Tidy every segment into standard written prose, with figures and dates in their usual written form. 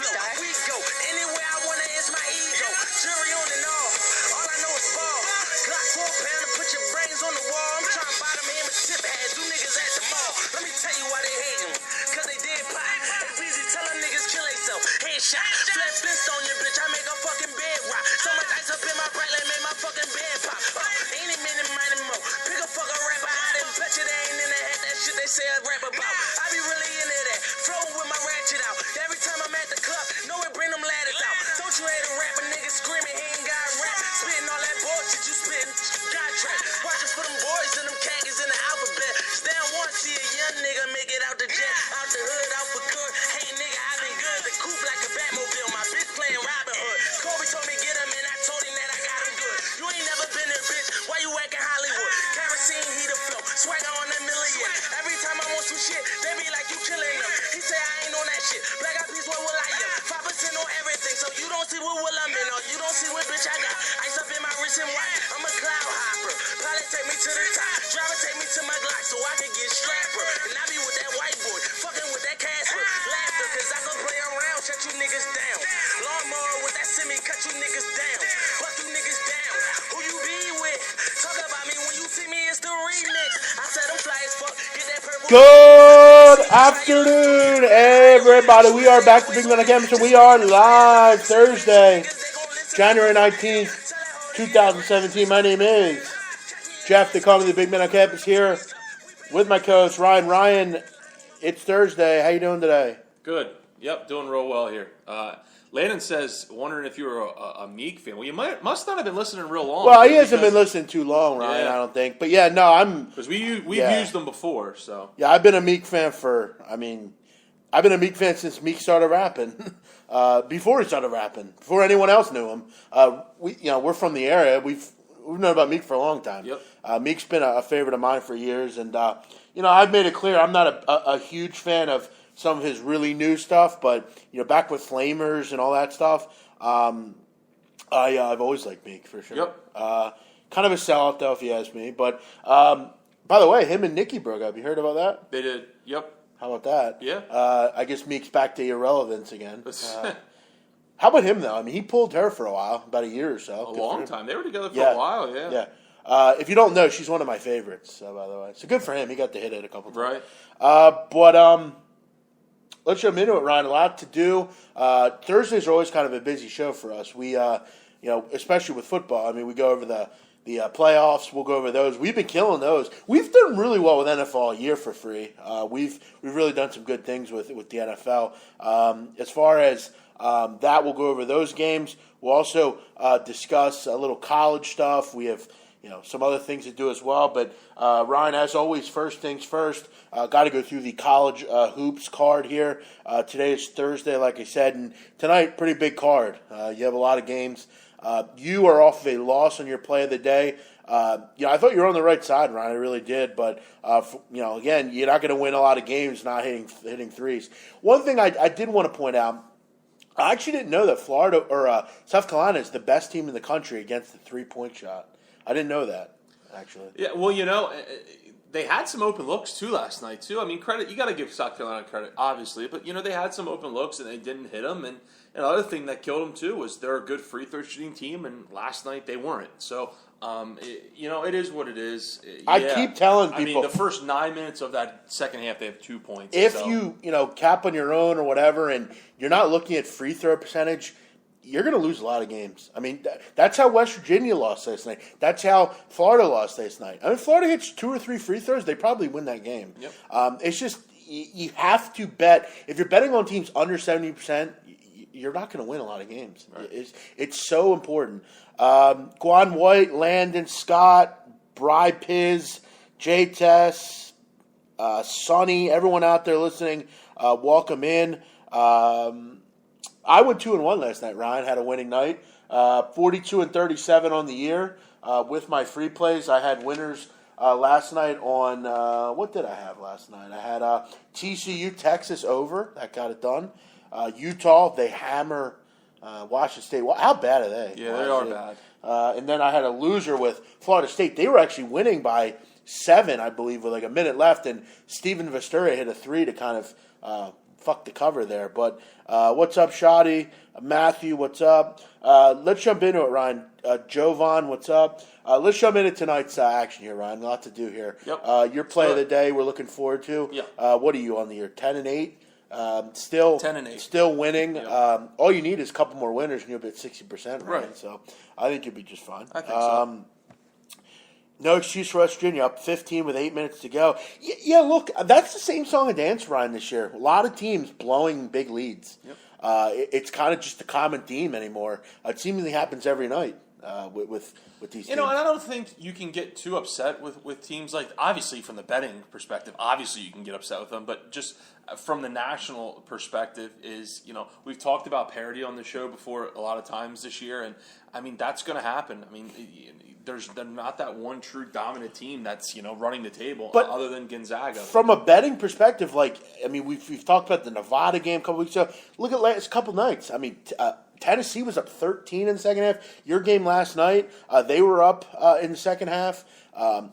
star. We go anywhere I wanna, it's my ego. Jury on and all. All I know is ball. Glock 4 pound to put your brains on the wall. I'm trying to buy them him a tip hat. Do niggas at the mall. Let me tell you why they hate him. Cause they did pop. They busy telling niggas kill themselves. Headshot. Flat fist on your bitch. I make a fucking bed rock. So much ice up in my brain, like made my fucking bed pop. Any minute, minute more. Pick a fucking rapper. I didn't bet you they ain't in the head. That shit they say I rap about. I be really into that. Flowing with my ratchet out. Every time I'm at the club, know it bring them ladders out. Don't you hate a rapper, nigga screaming, he ain't got rap. Spitting all that bullshit you spitting, got track. Watching for them boys and them khakis in the alphabet. Stand one, see a young nigga make it out the jet. Out the hood, out for good. Hey nigga, I been good. The coupe like a Batmobile. My bitch playing Robin Hood. Kobe told me get him and I told him that I got him good. You ain't never been there, bitch. Why you acting Hollywood? Kerosene, heater flow. Swagger on that million. Every time I'm on some shit, they be like you killing them. He say I ain't on that shit. Black eyed peas, what will I am? 5% on everything, so you don't see what will I'm in, or you don't see what bitch I got. Ice up in my wrist and watch. I'm a cloud hopper. Pilot take me to the top. Driver take me to my Glock so I can get strapper. And I be with that white boy, fucking with that Casper. Laughter, cause I can play around, shut you niggas down. Lawnmower with that semi, cut you niggas down. Buck you niggas down. Who you be with? Talk about me when you see me, it's the remix. I said I'm fly as fuck. Get that purple. Good afternoon, everybody. We are back to Big Man on Campus, and we are live Thursday, January 19th, 2017. My name is Jeff. They call me the Big Man on Campus here with my co-host Ryan. Ryan, it's Thursday. How you doing today? Good. Yep, doing real well here. Landon says, wondering if you were a Meek fan. Well, you must not have been listening real long. Well, he hasn't been listening too long, Ryan, Yeah. I don't think. But yeah, no, because we've used them before, so. Yeah, I've been a Meek fan I've been a Meek fan since Meek started rapping. Before he started rapping, before anyone else knew him. We're from the area. We've known about Meek for a long time. Yep. Meek's been a favorite of mine for years, and I've made it clear I'm not a huge fan of some of his really new stuff, but back with Flamers and all that stuff, I've always liked Meek for sure. Yep. Kind of a sellout though, if you ask me. But by the way, him and Nicki broke up. You heard about that? They did. Yep. How about that? Yeah. I guess Meek's back to irrelevance again. How about him though? I mean, he pulled her for a while, about a year or so. A long time. They were together for a while. Yeah. Yeah. If you don't know, she's one of my favorites. By the way, so good for him. He got to hit it a couple times. Right. Let's jump into it, Ryan. A lot to do. Thursdays are always kind of a busy show for us. We, especially with football. I mean, we go over the playoffs. We'll go over those. We've been killing those. We've done really well with NFL all year for free. We've really done some good things with the NFL. As far as that, we'll go over those games. We'll also discuss a little college stuff. We have some other things to do as well. But Ryan, as always, first things first. Got to go through the college hoops card here. Today is Thursday, like I said, and tonight, pretty big card. You have a lot of games. You are off of a loss on your play of the day. I thought you were on the right side, Ryan. I really did. But, again, you're not going to win a lot of games not hitting threes. One thing I did want to point out, I actually didn't know that Florida or South Carolina is the best team in the country against the three-point shot. I didn't know that, actually. Yeah, well, they had some open looks, too, last night, too. I mean, credit, you got to give South Carolina credit, obviously. But, they had some open looks, and they didn't hit them. And another thing that killed them, too, was they're a good free throw shooting team, and last night they weren't. So, it is what it is. I keep telling people. I mean, the first 9 minutes of that second half, they have 2 points. If you cap on your own or whatever, and you're not looking at free throw percentage, you're going to lose a lot of games. I mean, that's how West Virginia lost last night. That's how Florida lost last night. I mean, Florida hits 2 or 3 free throws, they probably win that game. Yep. It's just you have to bet. If you're betting on teams under 70%, you're not going to win a lot of games. Right. It's so important. Guan White, Landon Scott, Bry Piz, Jay Tess, Sonny, everyone out there listening, welcome in. I went 2-1 last night, Ryan. Had a winning night. 42-37 on the year. With my free plays, I had winners last night on, what did I have last night? I had TCU, Texas over. That got it done. Utah, they hammer Washington State. Well, how bad are they? Yeah, they are bad. And then I had a loser with Florida State. They were actually winning by 7, I believe, with like a minute left. And Steven Vesturia hit a 3 to kind of fuck the cover there. But what's up, Shoddy? Matthew, what's up? Let's jump into it, Ryan. Jovan, what's up? Let's jump into tonight's action here, Ryan. A lot to do here. Yep. Your play of the day we're looking forward to. Yeah. What are you on the year? 10-8? Still 10-8. Still winning. Yep. All you need is a couple more winners and you'll be at 60%, right? So I think you'll be just fine. I think so. No excuse for West Virginia, up 15 with 8 minutes to go. Yeah, look, that's the same song and dance, Ryan, this year. A lot of teams blowing big leads. Yep. It's kind of just a common theme anymore. It seemingly happens every night with these teams. And I don't think you can get too upset with teams like, obviously from the betting perspective, obviously you can get upset with them, but just from the national perspective is, we've talked about parity on the show before a lot of times this year, and I mean, that's going to happen. I mean, there's not that one true dominant team that's, running the table other than Gonzaga. From a betting perspective, we've talked about the Nevada game a couple weeks ago. Look at last couple nights. I mean, Tennessee was up 13 in the second half. Your game last night, they were up in the second half.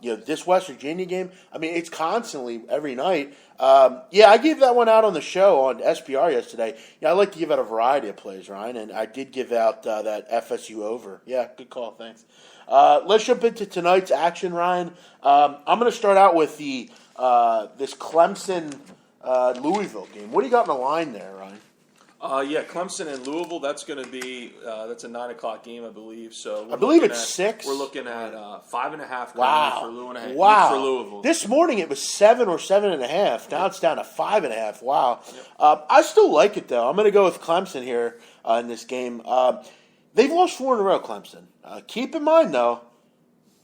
This West Virginia game, I mean, it's constantly every night. I gave that one out on the show on SPR yesterday. I like to give out a variety of plays, Ryan, and I did give out that FSU over. Yeah, good call, thanks. Let's jump into tonight's action, Ryan. I'm going to start out with the this Clemson Louisville game. What do you got in the line there, Ryan? Clemson and Louisville. That's going to be that's a 9:00 game, I believe. So I believe it's 6. We're looking at 5.5. Wow! For Louisville. Wow! For Louisville. This morning it was 7 or 7.5. Now it's down to 5.5. Wow! Yep. I still like it though. I'm going to go with Clemson here in this game. They've lost 4 in a row, Clemson. Keep in mind though,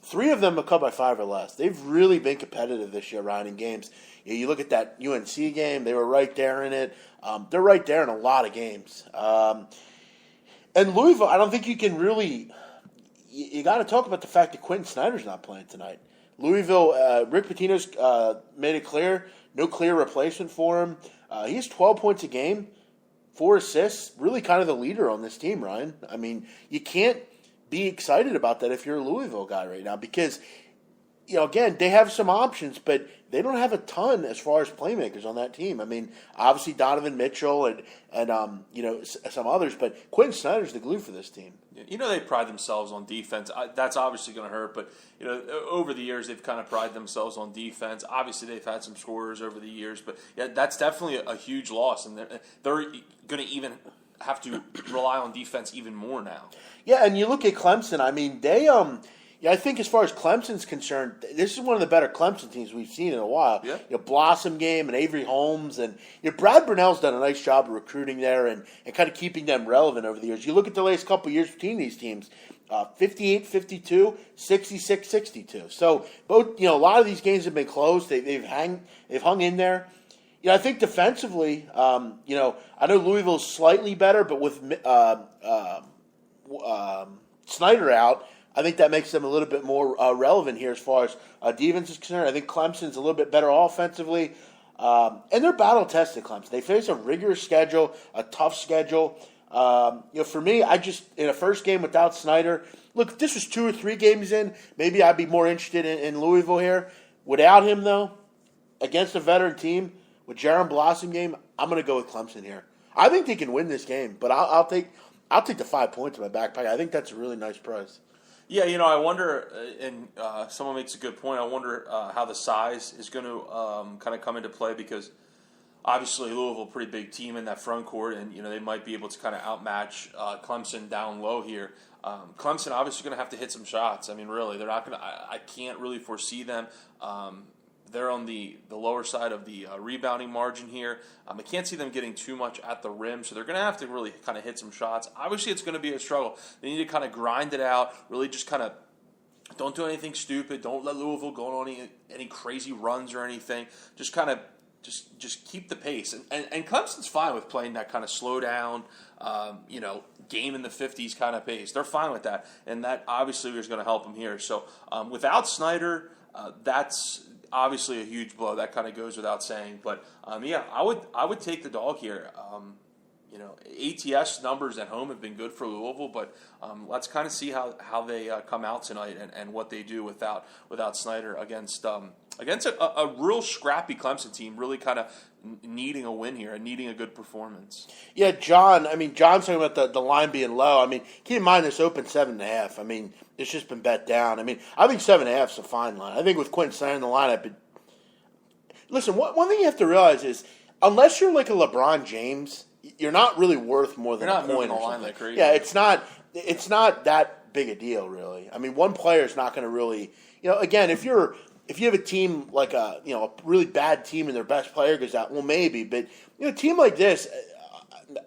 3 of them have come by 5 or less. They've really been competitive this year, Ryan, in games. You look at that UNC game; they were right there in it. They're right there in a lot of games. And Louisville, I don't think you can really. You got to talk about the fact that Quentin Snyder's not playing tonight. Louisville, Rick Pitino's made it clear, no clear replacement for him. He has 12 points a game, 4 assists. Really, kind of the leader on this team, Ryan. I mean, you can't be excited about that if you're a Louisville guy right now because, again, they have some options, but they don't have a ton as far as playmakers on that team. I mean, obviously Donovan Mitchell and some others, but Quentin Snyder's the glue for this team. They pride themselves on defense. That's obviously going to hurt, but over the years they've kind of prided themselves on defense. Obviously they've had some scorers over the years, but that's definitely a huge loss, and they're going to even have to rely on defense even more now. Yeah, and you look at Clemson. I mean, they I think as far as Clemson's concerned, this is one of the better Clemson teams we've seen in a while. Yeah. Blossom game and Avery Holmes and Brad Burnell's done a nice job of recruiting there and kind of keeping them relevant over the years. You look at the last couple of years between these teams, 58-52, 66-62. So both, a lot of these games have been close. They've hung in there. I think defensively, I know Louisville's slightly better, but with Snyder out, I think that makes them a little bit more relevant here as far as defense is concerned. I think Clemson's a little bit better offensively. And they're battle-tested, Clemson. They face a rigorous schedule, a tough schedule. For me, in a first game without Snyder, look, if this was 2 or 3 games in, maybe I'd be more interested in Louisville here. Without him, though, against a veteran team, with Jaron Blossom game, I'm going to go with Clemson here. I think they can win this game, but I'll take the 5 points in my backpack. I think that's a really nice price. Yeah, I wonder, and someone makes a good point, I wonder how the size is going to kind of come into play because obviously Louisville, a pretty big team in that front court, and they might be able to kind of outmatch Clemson down low here. Clemson obviously going to have to hit some shots. I mean, really, they're not going to. I can't really foresee them. They're on the lower side of the rebounding margin here. I can't see them getting too much at the rim, so they're going to have to really kind of hit some shots. Obviously, it's going to be a struggle. They need to kind of grind it out, really just kind of don't do anything stupid. Don't let Louisville go on any crazy runs or anything. Just kind of just keep the pace. And Clemson's fine with playing that kind of slow down, game in the 50s kind of pace. They're fine with that, and that obviously is going to help them here. So without Snyder, that's obviously a huge blow. That kind of goes without saying. But I would take the dog here. ATS numbers at home have been good for Louisville, but let's kind of see how they come out tonight and what they do without Snyder against against a real scrappy Clemson team, really kind of needing a win here and needing a good performance. Yeah, John. I mean, John's talking about the line being low. I mean, keep in mind this open 7.5. I mean, it's just been bet down. I mean, I think 7.5 is a fine line. I think with Quentin Snyder in the lineup, listen. One thing you have to realize is, unless you're like a LeBron James, you're not really worth more than a point or something. Like yeah, it's not. It's not that big a deal, really. I mean, one player is not going to really. Again, if you have a team like a really bad team and their best player goes out, well, maybe. But a team like this,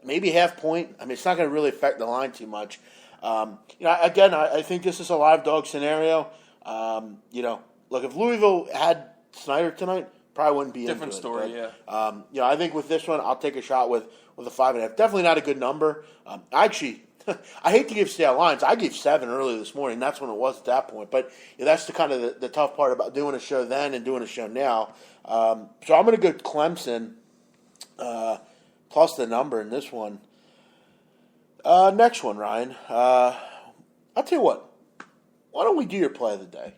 maybe half point. I mean, it's not going to really affect the line too much. Again, I think this is a live dog scenario. Look, if Louisville had Snyder tonight, probably wouldn't be different into story. It, but, I think with this one, I'll take a shot with a 5.5. Definitely not a good number. I hate to give stale lines. I gave 7 earlier this morning. That's when it was at that point. But that's the kind of the tough part about doing a show then and doing a show now. So I'm going to go Clemson plus the number in this one. Next one, Ryan. I'll tell you what. Why don't we do your play of the day?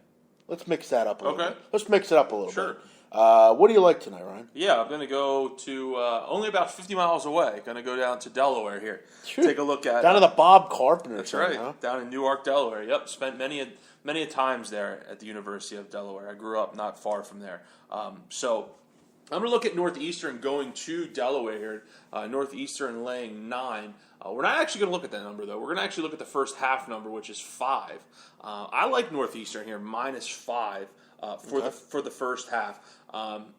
Let's mix that up a little bit. Let's mix it up a little bit. What do you like tonight, Ryan? Yeah, I'm going to go to only about 50 miles away. Going to go down to Delaware here. Sure. Take a look at down to the Bob Carpenter. That's right. Huh? Down in Newark, Delaware. Yep, spent many a times there at the University of Delaware. I grew up not far from there. So I'm going to look at Northeastern going to Delaware here. Northeastern laying 9. We're not actually going to look at that number, though. We're going to actually look at the first half number, which is 5. I like Northeastern here, -5 for the first half.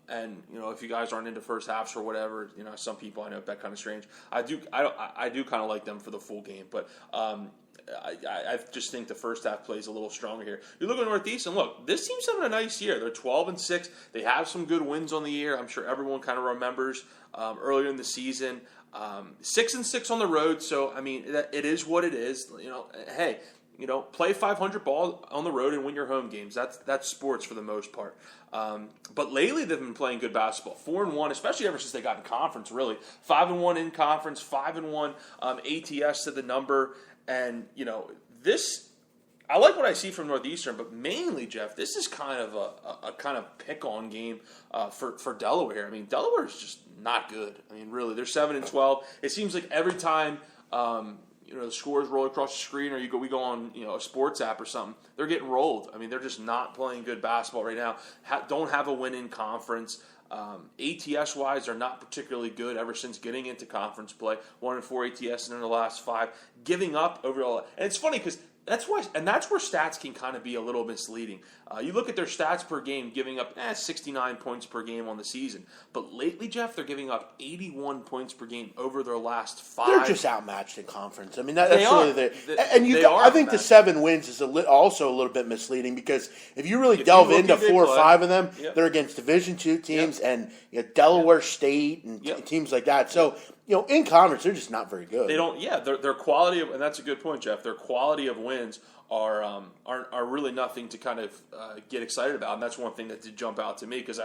And if you guys aren't into first halves or whatever, some people I know bet kind of strange. I do kind of like them for the full game, but I just think the first half plays a little stronger here. You look at Northeast and look, this team's having a nice year. They're 12-6. They have some good wins on the year. I'm sure everyone kind of remembers earlier in the season. 6-6 on the road. So I mean, it is what it is. Hey. Play 500 ball on the road and win your home games. That's sports for the most part. But lately they've been playing good basketball. 4-1, especially ever since they got in conference. Really, 5-1 in conference, 5-1 ATS to the number. And this, I like what I see from Northeastern. But mainly, Jeff, this is kind of a kind of pick-on game for Delaware. I mean, Delaware is just not good. I mean, really, they're 7-12. It seems like every time. The scores roll across the screen, or we go on, a sports app or something. They're getting rolled. I mean, they're just not playing good basketball right now. Don't have a win in conference. ATS wise, they're not particularly good ever since getting into conference play. 1-4 ATS in the last 5, giving up overall. And it's funny because that's where stats can kind of be a little misleading. You look at their stats per game, giving up 69 points per game on the season. But lately, Jeff, they're giving up 81 points per game over their last 5. They're just outmatched in conference. I mean, that's really I think the 7 wins is also a little bit misleading because if you really delve into 4 or 5 of them, they're against Division II teams and Delaware State and teams like that. So. In conference, they're just not very good. They don't. Yeah, their quality of, and that's a good point, Jeff. Their quality of wins are really nothing to kind of get excited about, and that's one thing that did jump out to me because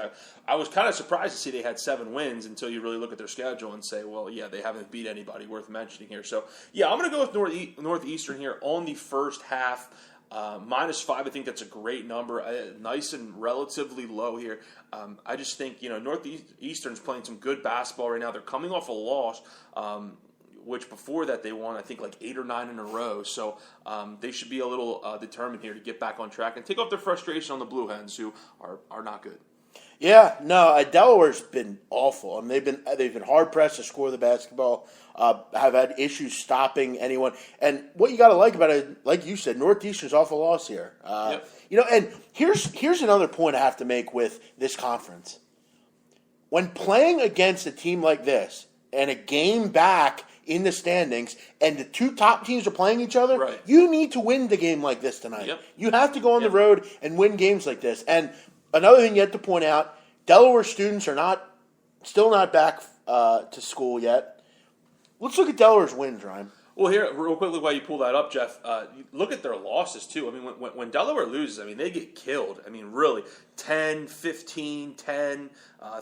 I was kind of surprised to see they had 7 wins until you really look at their schedule and say, well, yeah, they haven't beat anybody worth mentioning here. So yeah, I'm going to go with Northeastern here on the first half. -5, I think that's a great number. Nice and relatively low here. I just think, Northeastern's playing some good basketball right now. They're coming off a loss, which before that they won, I think, like 8 or 9 in a row. So they should be a little determined here to get back on track and take off their frustration on the Blue Hens, who are not good. Yeah, no, Delaware's been awful. I mean, they've been hard pressed to score the basketball. Have had issues stopping anyone. And what you got to like about it, like you said, Northeastern's off a loss here. And here's another point I have to make with this conference. When playing against a team like this and a game back in the standings, and the 2 top teams are playing each other, right. You need to win the game like this tonight. Yep. You have to go on the road and win games like this. And another thing you have to point out, Delaware students are still not back to school yet. Let's look at Delaware's wins, Ryan. Well, here, real quickly, while you pull that up, Jeff, look at their losses, too. I mean, when Delaware loses, I mean, they get killed. I mean, really, 10, 15, 10,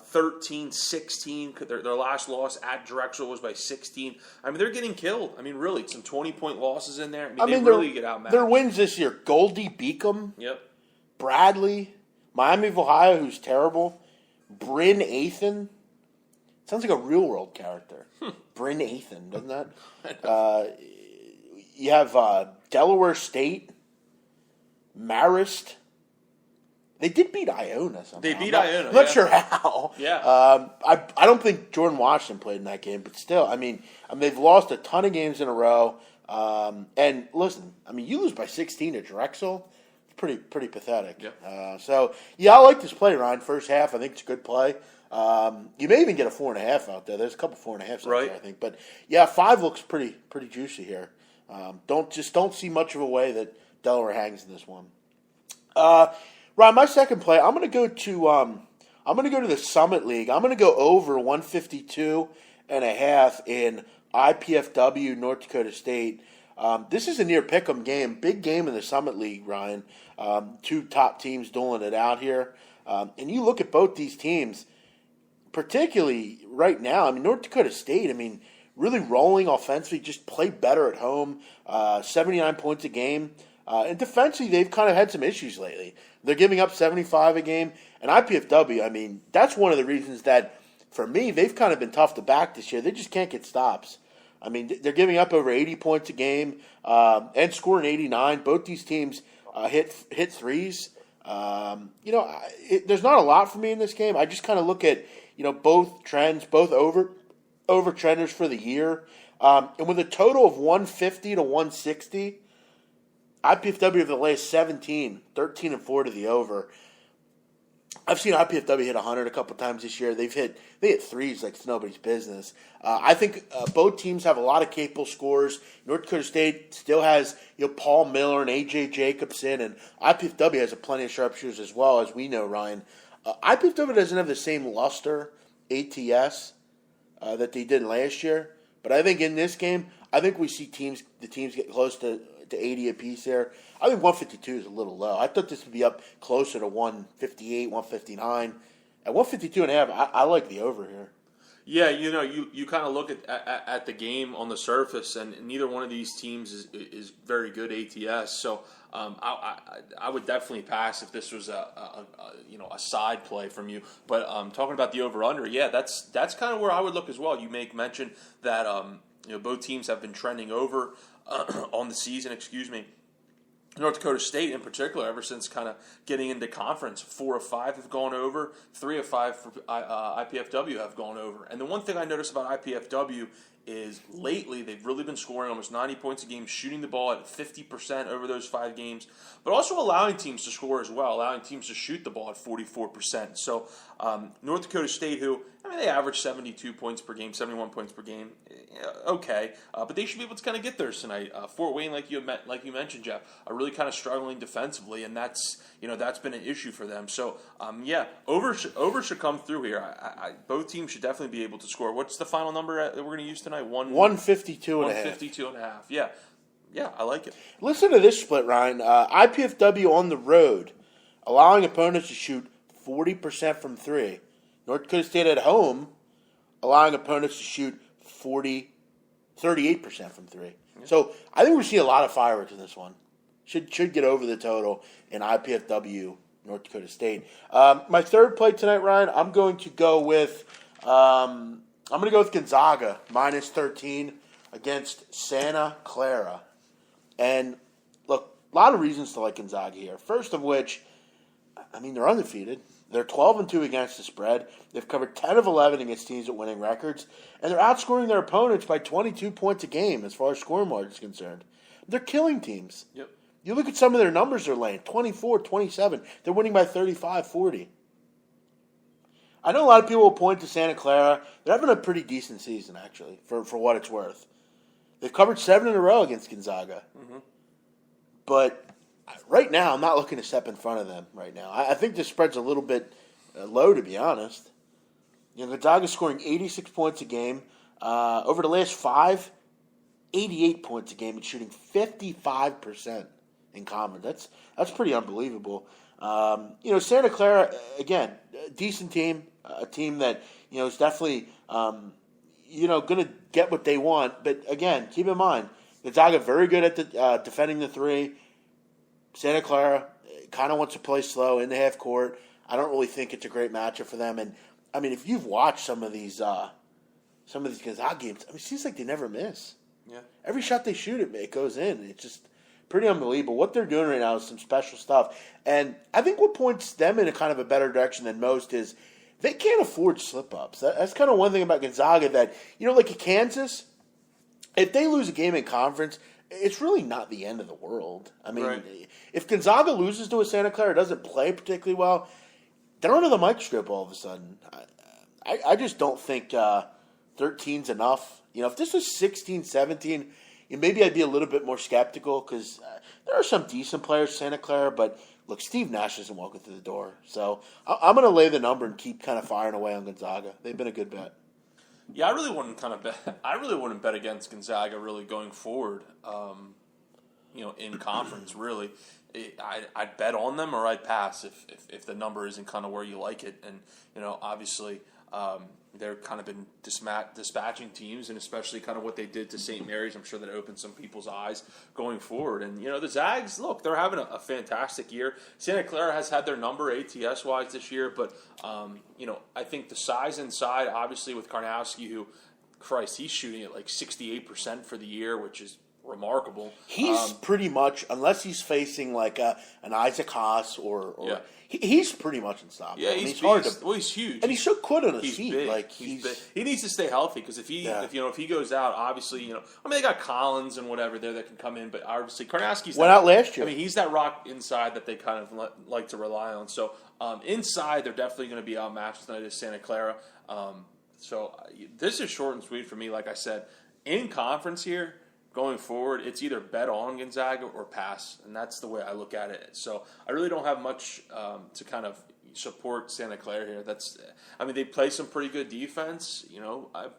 13, 16. Their last loss at Drexel was by 16. I mean, they're getting killed. I mean, really, some 20-point losses in there. I mean they really get outmatched. Their wins this year, Goldie Beacom, Yep. Bradley, Miami of Ohio, who's terrible. Bryn Athan. Sounds like a real world character. Bryn Athan, doesn't that? You have Delaware State. Marist. They did beat Iona somehow. They beat Iona. I'm not sure how. Yeah. I don't think Jordan Washington played in that game, but still, I mean, they've lost a ton of games in a row. And listen, I mean, you lose by 16 to Drexel. It's pretty pathetic. Yep. So I like this play, Ryan. First half, I think it's a good play. You may even get a 4.5 out there. There's a couple 4.5s out there, I think. But yeah, 5 looks pretty juicy here. Don't see much of a way that Delaware hangs in this one. Ryan, my second play, I'm going to go to the Summit League. I'm going to go over 152.5 in IPFW North Dakota State. This is a near pick'em game, big game in the Summit League, Ryan. 2 top teams dueling it out here, and you look at both these teams, particularly right now. I mean, North Dakota State. I mean, really rolling offensively, just play better at home. 79 points a game. And defensively, they've kind of had some issues lately. They're giving up 75 a game. And IPFW, I mean, that's one of the reasons that, for me, they've kind of been tough to back this year. They just can't get stops. I mean, they're giving up over 80 points a game and scoring 89. Both these teams hit threes. There's not a lot for me in this game. I just kind of look at, both trends, both over trenders for the year. And with a total of 150 to 160, IPFW over the last 17, 13-4 to the over. I've seen IPFW hit 100 a couple times this year. They hit threes like it's nobody's business. I think both teams have a lot of capable scorers. North Dakota State still has Paul Miller and AJ Jacobson, and IPFW has plenty of sharpshooters as well, as we know, Ryan. IPFW doesn't have the same luster ATS that they did last year, but I think in this game, I think we see the teams get close to 80 apiece there. I think 152 is a little low. I thought this would be up closer to 158, 159. At 152.5, I like the over here. Yeah, you kind of look at the game on the surface, and neither one of these teams is very good ATS. So I would definitely pass if this was a side play from you. But talking about the over under, yeah, that's kind of where I would look as well. You make mention that both teams have been trending over on the season. North Dakota State in particular, ever since kind of getting into conference, 4 of 5 have gone over, 3 of 5 for IPFW have gone over. And the one thing I noticed about IPFW is lately they've really been scoring almost 90 points a game, shooting the ball at 50% over those 5 games, but also allowing teams to score as well, allowing teams to shoot the ball at 44%. So North Dakota State, they average 72 points per game, 71 points per game, okay, but they should be able to kind of get theirs tonight. Fort Wayne, like you mentioned, Jeff, are really kind of struggling defensively, and that's been an issue for them. So over should come through here. Both teams should definitely be able to score. What's the final number that we're going to use tonight? 152.5. Yeah, I like it. Listen to this split, Ryan. IPFW on the road, allowing opponents to shoot 40% from 3. North Dakota State at home, allowing opponents to shoot 38% from 3. Yeah. So I think we're seeing a lot of fireworks in this one. Should get over the total in IPFW North Dakota State. My third play tonight, Ryan, I'm going to go with Gonzaga minus 13 against Santa Clara. And look, a lot of reasons to like Gonzaga here. First of which, they're undefeated. They're 12-2 against the spread. They've covered 10 of 11 against teams with winning records. And they're outscoring their opponents by 22 points a game as far as scoring margin is concerned. They're killing teams. Yep. You look at some of their numbers they're laying, 24, 27. They're winning by 35, 40. I know a lot of people will point to Santa Clara. They're having a pretty decent season, actually, for what it's worth. They've covered 7 in a row against Gonzaga. Mm-hmm. But right now, I'm not looking to step in front of them right now. I think this spread's a little bit low, to be honest. Gonzaga's scoring 86 points a game. Over the last 5, 88 points a game and shooting 55% in conference. That's pretty unbelievable. Santa Clara, again, a decent team, a team that, is definitely, going to get what they want. But, again, keep in mind, Gonzaga very good at defending the 3. Santa Clara kind of wants to play slow in the half court. I don't really think it's a great matchup for them. And I mean, if you've watched some of these Gonzaga games, I mean, it seems like they never miss. Yeah. Every shot they shoot, it goes in. It's just pretty unbelievable. What they're doing right now is some special stuff. And I think what points them in a kind of a better direction than most is they can't afford slip-ups. That's kind of one thing about Gonzaga that, like at Kansas, if they lose a game in conference, it's really not the end of the world. I mean, right. If Gonzaga loses to a Santa Clara, doesn't play particularly well, they're under the microscope all of a sudden. I just don't think 13's enough. If this was 16, 17, maybe I'd be a little bit more skeptical because there are some decent players, Santa Clara, but look, Steve Nash isn't walking through the door. So I'm going to lay the number and keep kind of firing away on Gonzaga. They've been a good bet. Yeah, I really wouldn't bet against Gonzaga really going forward. In conference, really, I'd bet on them or I'd pass if the number isn't kind of where you like it. And obviously, they've kind of been dispatching teams, and especially kind of what they did to St. Mary's. I'm sure that opened some people's eyes going forward. And the Zags, look, they're having a fantastic year. Santa Clara has had their number ATS wise this year, but I think the size inside, obviously with Karnowski, who, Christ, he's shooting at like 68% for the year, which is remarkable. He's pretty much, unless he's facing like an Isaac Haas or yeah. He's pretty much unstoppable. Yeah, he's hard to. Well, he's huge, and he's so quick on his he's feet. Big. Like he's big. He needs to stay healthy because if he goes out, obviously they got Collins and whatever there that can come in, but obviously Karnowski's went out last year. I mean, he's that rock inside that they kind of like to rely on. So inside, they're definitely going to be outmatched tonight as Santa Clara. So this is short and sweet for me. Like I said, in conference here. Going forward, it's either bet on Gonzaga or pass, and that's the way I look at it. So I really don't have much to kind of support Santa Clara here. They play some pretty good defense,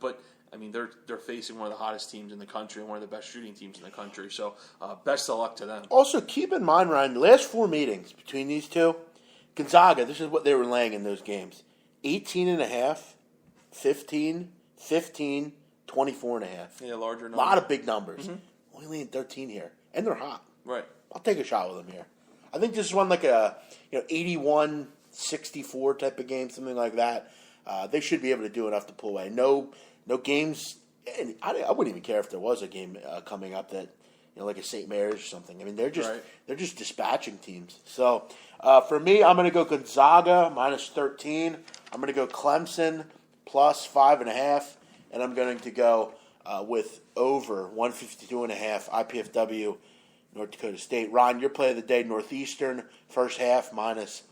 but they're facing one of the hottest teams in the country and one of the best shooting teams in the country. So best of luck to them. Also, keep in mind, Ryan, the last 4 meetings between these two, Gonzaga, this is what they were laying in those games: 18.5, 15, 15. 24.5. Yeah, larger numbers. A lot of big numbers. Mm-hmm. Only laying 13 here. And they're hot. Right. I'll take a shot with them here. I think this is one like a 81-64 type of game, something like that. They should be able to do enough to pull away. No games. And I wouldn't even care if there was a game coming up that like a St. Mary's or something. I mean, they're just dispatching teams. So for me, I'm going to go Gonzaga minus 13. I'm going to go Clemson plus 5.5. And I'm going to go with over 152.5 IPFW North Dakota State. Ron, your play of the day, Northeastern, first half minus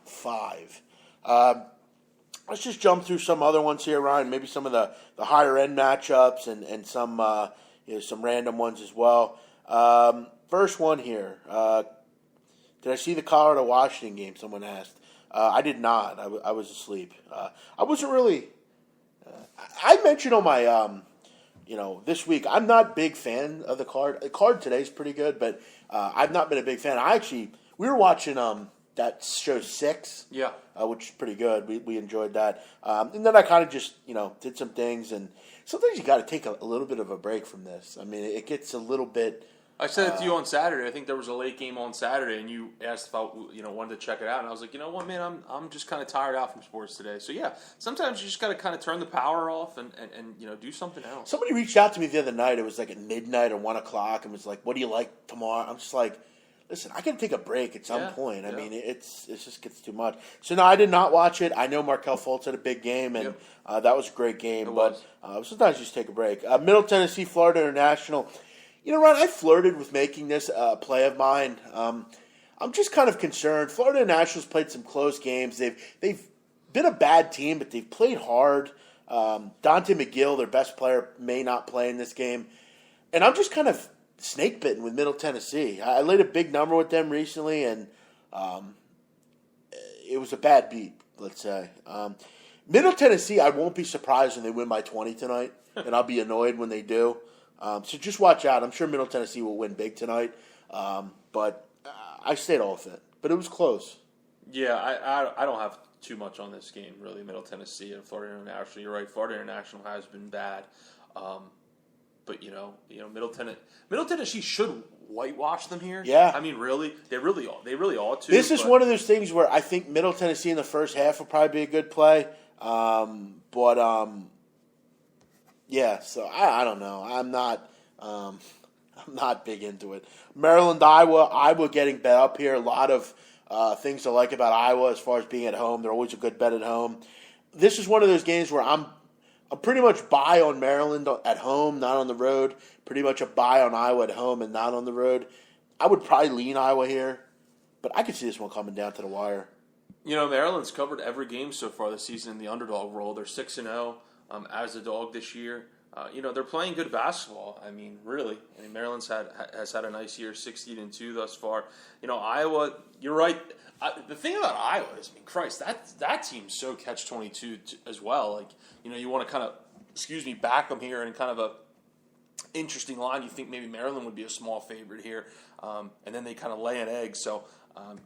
5. Let's just jump through some other ones here, Ryan. Maybe some of the higher end matchups and some some random ones as well. First one here. Did I see the Colorado Washington game? Someone asked. I did not. I was asleep. I wasn't really. I mentioned on my, this week, I'm not a big fan of the card. The card today is pretty good, but I've not been a big fan. We were watching that show 6, which is pretty good. We enjoyed that. And then I kind of just, did some things. And sometimes you got to take a little bit of a break from this. I mean, it gets a little bit. I said it to you on Saturday. I think there was a late game on Saturday, and you asked if I, wanted to check it out. And I was like, you know what, man, I'm just kind of tired out from sports today. So yeah, sometimes you just got to kind of turn the power off and do something else. Somebody reached out to me the other night. It was like at midnight or 1 o'clock, and was like, "What do you like tomorrow?" I'm just like, listen, I can take a break at some point. I mean, it just gets too much. So no, I did not watch it. I know Markelle Fultz had a big game, and that was a great game. But sometimes you just take a break. Middle Tennessee, Florida International. Ron, I flirted with making this a play of mine. I'm just kind of concerned. Florida Nationals played some close games. They've been a bad team, but they've played hard. Dante McGill, their best player, may not play in this game. And I'm just kind of snake bitten with Middle Tennessee. I laid a big number with them recently, and it was a bad beat, let's say. Middle Tennessee, I won't be surprised when they win by 20 tonight, and I'll be annoyed when they do. So just watch out. I'm sure Middle Tennessee will win big tonight, but I stayed off it. But it was close. Yeah, I don't have too much on this game, really, Middle Tennessee and Florida International. You're right, Florida International has been bad. But, Middle Tennessee should whitewash them here. Yeah. I mean, really, they really ought to. This is one of those things where I think Middle Tennessee in the first half will probably be a good play. Yeah, so I don't know. I'm not big into it. Maryland, Iowa getting bet up here. A lot of things to like about Iowa as far as being at home. They're always a good bet at home. This is one of those games where I'm pretty much buy on Maryland at home, not on the road. Pretty much a buy on Iowa at home and not on the road. I would probably lean Iowa here, but I could see this one coming down to the wire. You know, Maryland's covered every game so far this season in the underdog role. They're 6-0 as a dog this year. They're playing good basketball. I mean, really. I mean, Maryland's has had a nice year, 16-2 thus far. Iowa, you're right. The thing about Iowa is, I mean, Christ, that team's so catch-22 as well. Like, you want to kind of, back them here in kind of a interesting line. You think maybe Maryland would be a small favorite here, and then they kind of lay an egg. So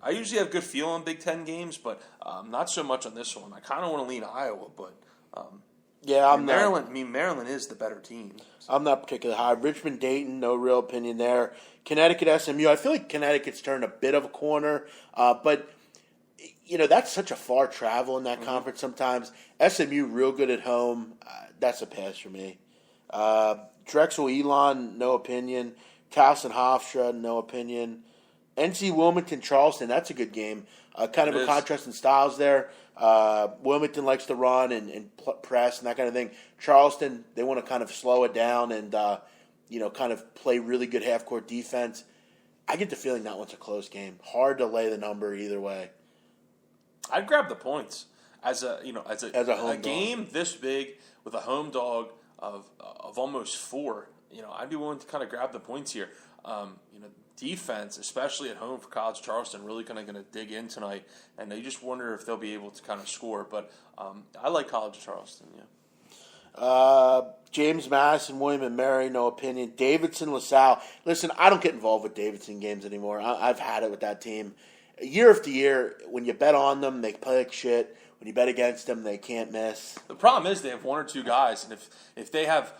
I usually have good feel on Big Ten games, but not so much on this one. I kind of want to lean Iowa, but Maryland is the better team. So. I'm not particularly high. Richmond, Dayton, no real opinion there. Connecticut, SMU. I feel like Connecticut's turned a bit of a corner, but that's such a far travel in that conference sometimes. SMU real good at home. That's a pass for me. Drexel, Elon, no opinion. Towson, Hofstra, no opinion. NC Wilmington, Charleston, that's a good game. Kind of a contrast in styles there. Wilmington likes to run and press and that kind of thing. Charleston, they want to kind of slow it down and kind of play really good half-court defense. I get the feeling that one's a close game. Hard to lay the number either way. I'd grab the points as a home game dog. this big with a home dog of almost 4. I'd be willing to kind of grab the points here. Defense, especially at home for College Charleston, really kind of going to dig in tonight, and you just wonder if they'll be able to kind of score. But I like College Charleston. Yeah. James Madison, William and Mary, no opinion. Davidson, LaSalle. Listen, I don't get involved with Davidson games anymore. I've had it with that team. Year after year, when you bet on them, they play like shit. When you bet against them, they can't miss. The problem is they have 1 or 2 guys, and if they have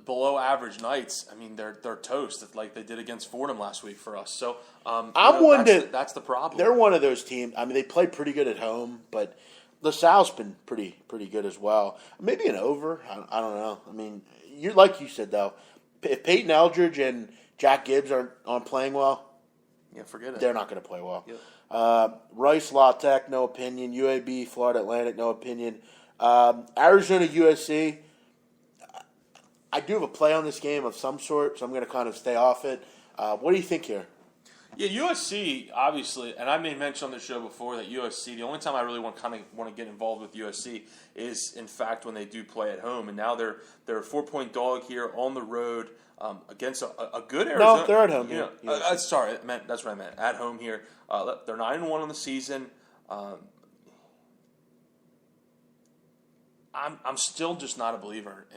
below average nights, I mean they're toast like they did against Fordham last week for us. So that's the problem. They're one of those teams. I mean, they play pretty good at home, but LaSalle's been pretty good as well. Maybe an over. I don't know. I mean, like you said though, if Peyton Eldridge and Jack Gibbs aren't playing well, forget it. They're not going to play well. Yep. Rice, La Tech, no opinion. UAB, Florida Atlantic, no opinion. Arizona, USC. I do have a play on this game of some sort, so I'm going to kind of stay off it. What do you think here? Yeah, USC, obviously, and I made mention on the show before that USC, the only time I really want to get involved with USC is, in fact, when they do play at home. And now they're a 4-point dog here on the road against a good Arizona. No, they're at home here. Sorry, that's what I meant. At home here. They're 9-1 on the season. I'm still just not a believer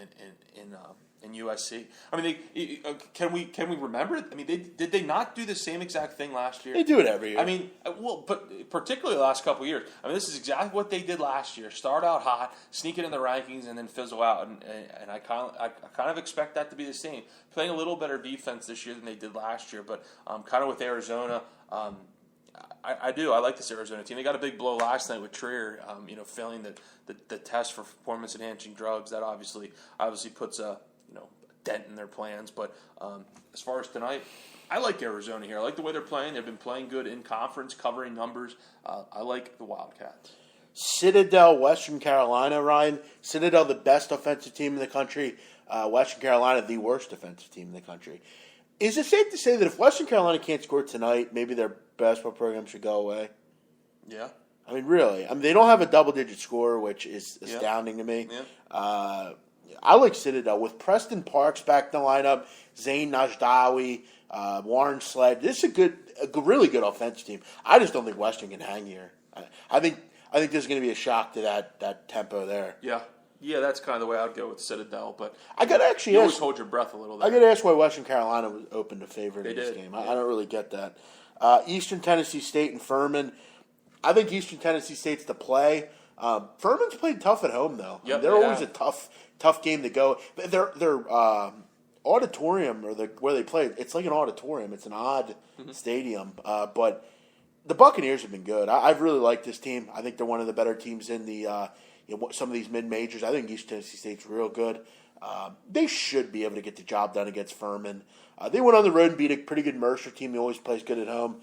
in USC. I mean, can we remember it? I mean, did they not do the same exact thing last year? They do it every year. I mean, but particularly the last couple of years. I mean, this is exactly what they did last year. Start out hot, sneak it in the rankings, and then fizzle out. And I kind of expect that to be the same. Playing a little better defense this year than they did last year, but kind of with Arizona. I do. I like this Arizona team. They got a big blow last night with Trier, failing the test for performance-enhancing drugs. That obviously puts a dent in their plans. But as far as tonight, I like Arizona here. I like the way they're playing. They've been playing good in conference, covering numbers. I like the Wildcats. Citadel, Western Carolina, Ryan. Citadel, the best offensive team in the country. Western Carolina, the worst defensive team in the country. Is it safe to say that if Western Carolina can't score tonight, maybe their basketball program should go away? Yeah. I mean, really. I mean, they don't have a double-digit score, which is astounding to me. Yeah. I like Citadel. With Preston Parks back in the lineup, Zayn Najdawi, Warren Sled. This is a really good offensive team. I just don't think Western can hang here. I think there's going to be a shock to that tempo there. Yeah, that's kind of the way I'd go with Citadel. But I got to actually always hold your breath a little there. I got to ask why Western Carolina was open to favorite in this game. I don't really get that. Eastern Tennessee State and Furman. I think Eastern Tennessee State's the play. Furman's played tough at home though. Yep, they're always a tough game to go. But auditorium or where they play, it's like an auditorium. It's an odd stadium, but the Buccaneers have been good. I've really liked this team. I think they're one of the better teams in the some of these mid majors. I think East Tennessee State's real good. They should be able to get the job done against Furman. They went on the road and beat a pretty good Mercer team who always plays good at home.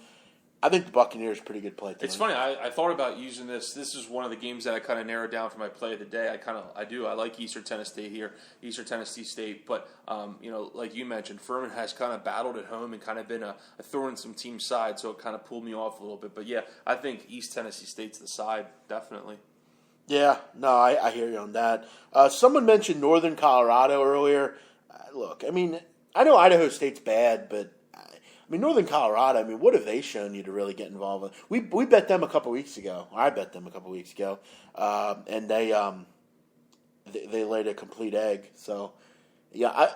I think the Buccaneers are pretty good play team. It's funny. I thought about using this. This is one of the games that I kind of narrowed down for my play of the day. I like Eastern Tennessee State. But like you mentioned, Furman has kind of battled at home and kind of been a thorn in some team side, so it kind of pulled me off a little bit. But yeah, I think East Tennessee State's the side, definitely. Yeah, no, I hear you on that. Someone mentioned Northern Colorado earlier. Look, I mean, I know Idaho State's bad, but Northern Colorado, what have they shown you to really get involved with? We bet them a couple weeks ago. I bet them a couple weeks ago, and they laid a complete egg. So, yeah,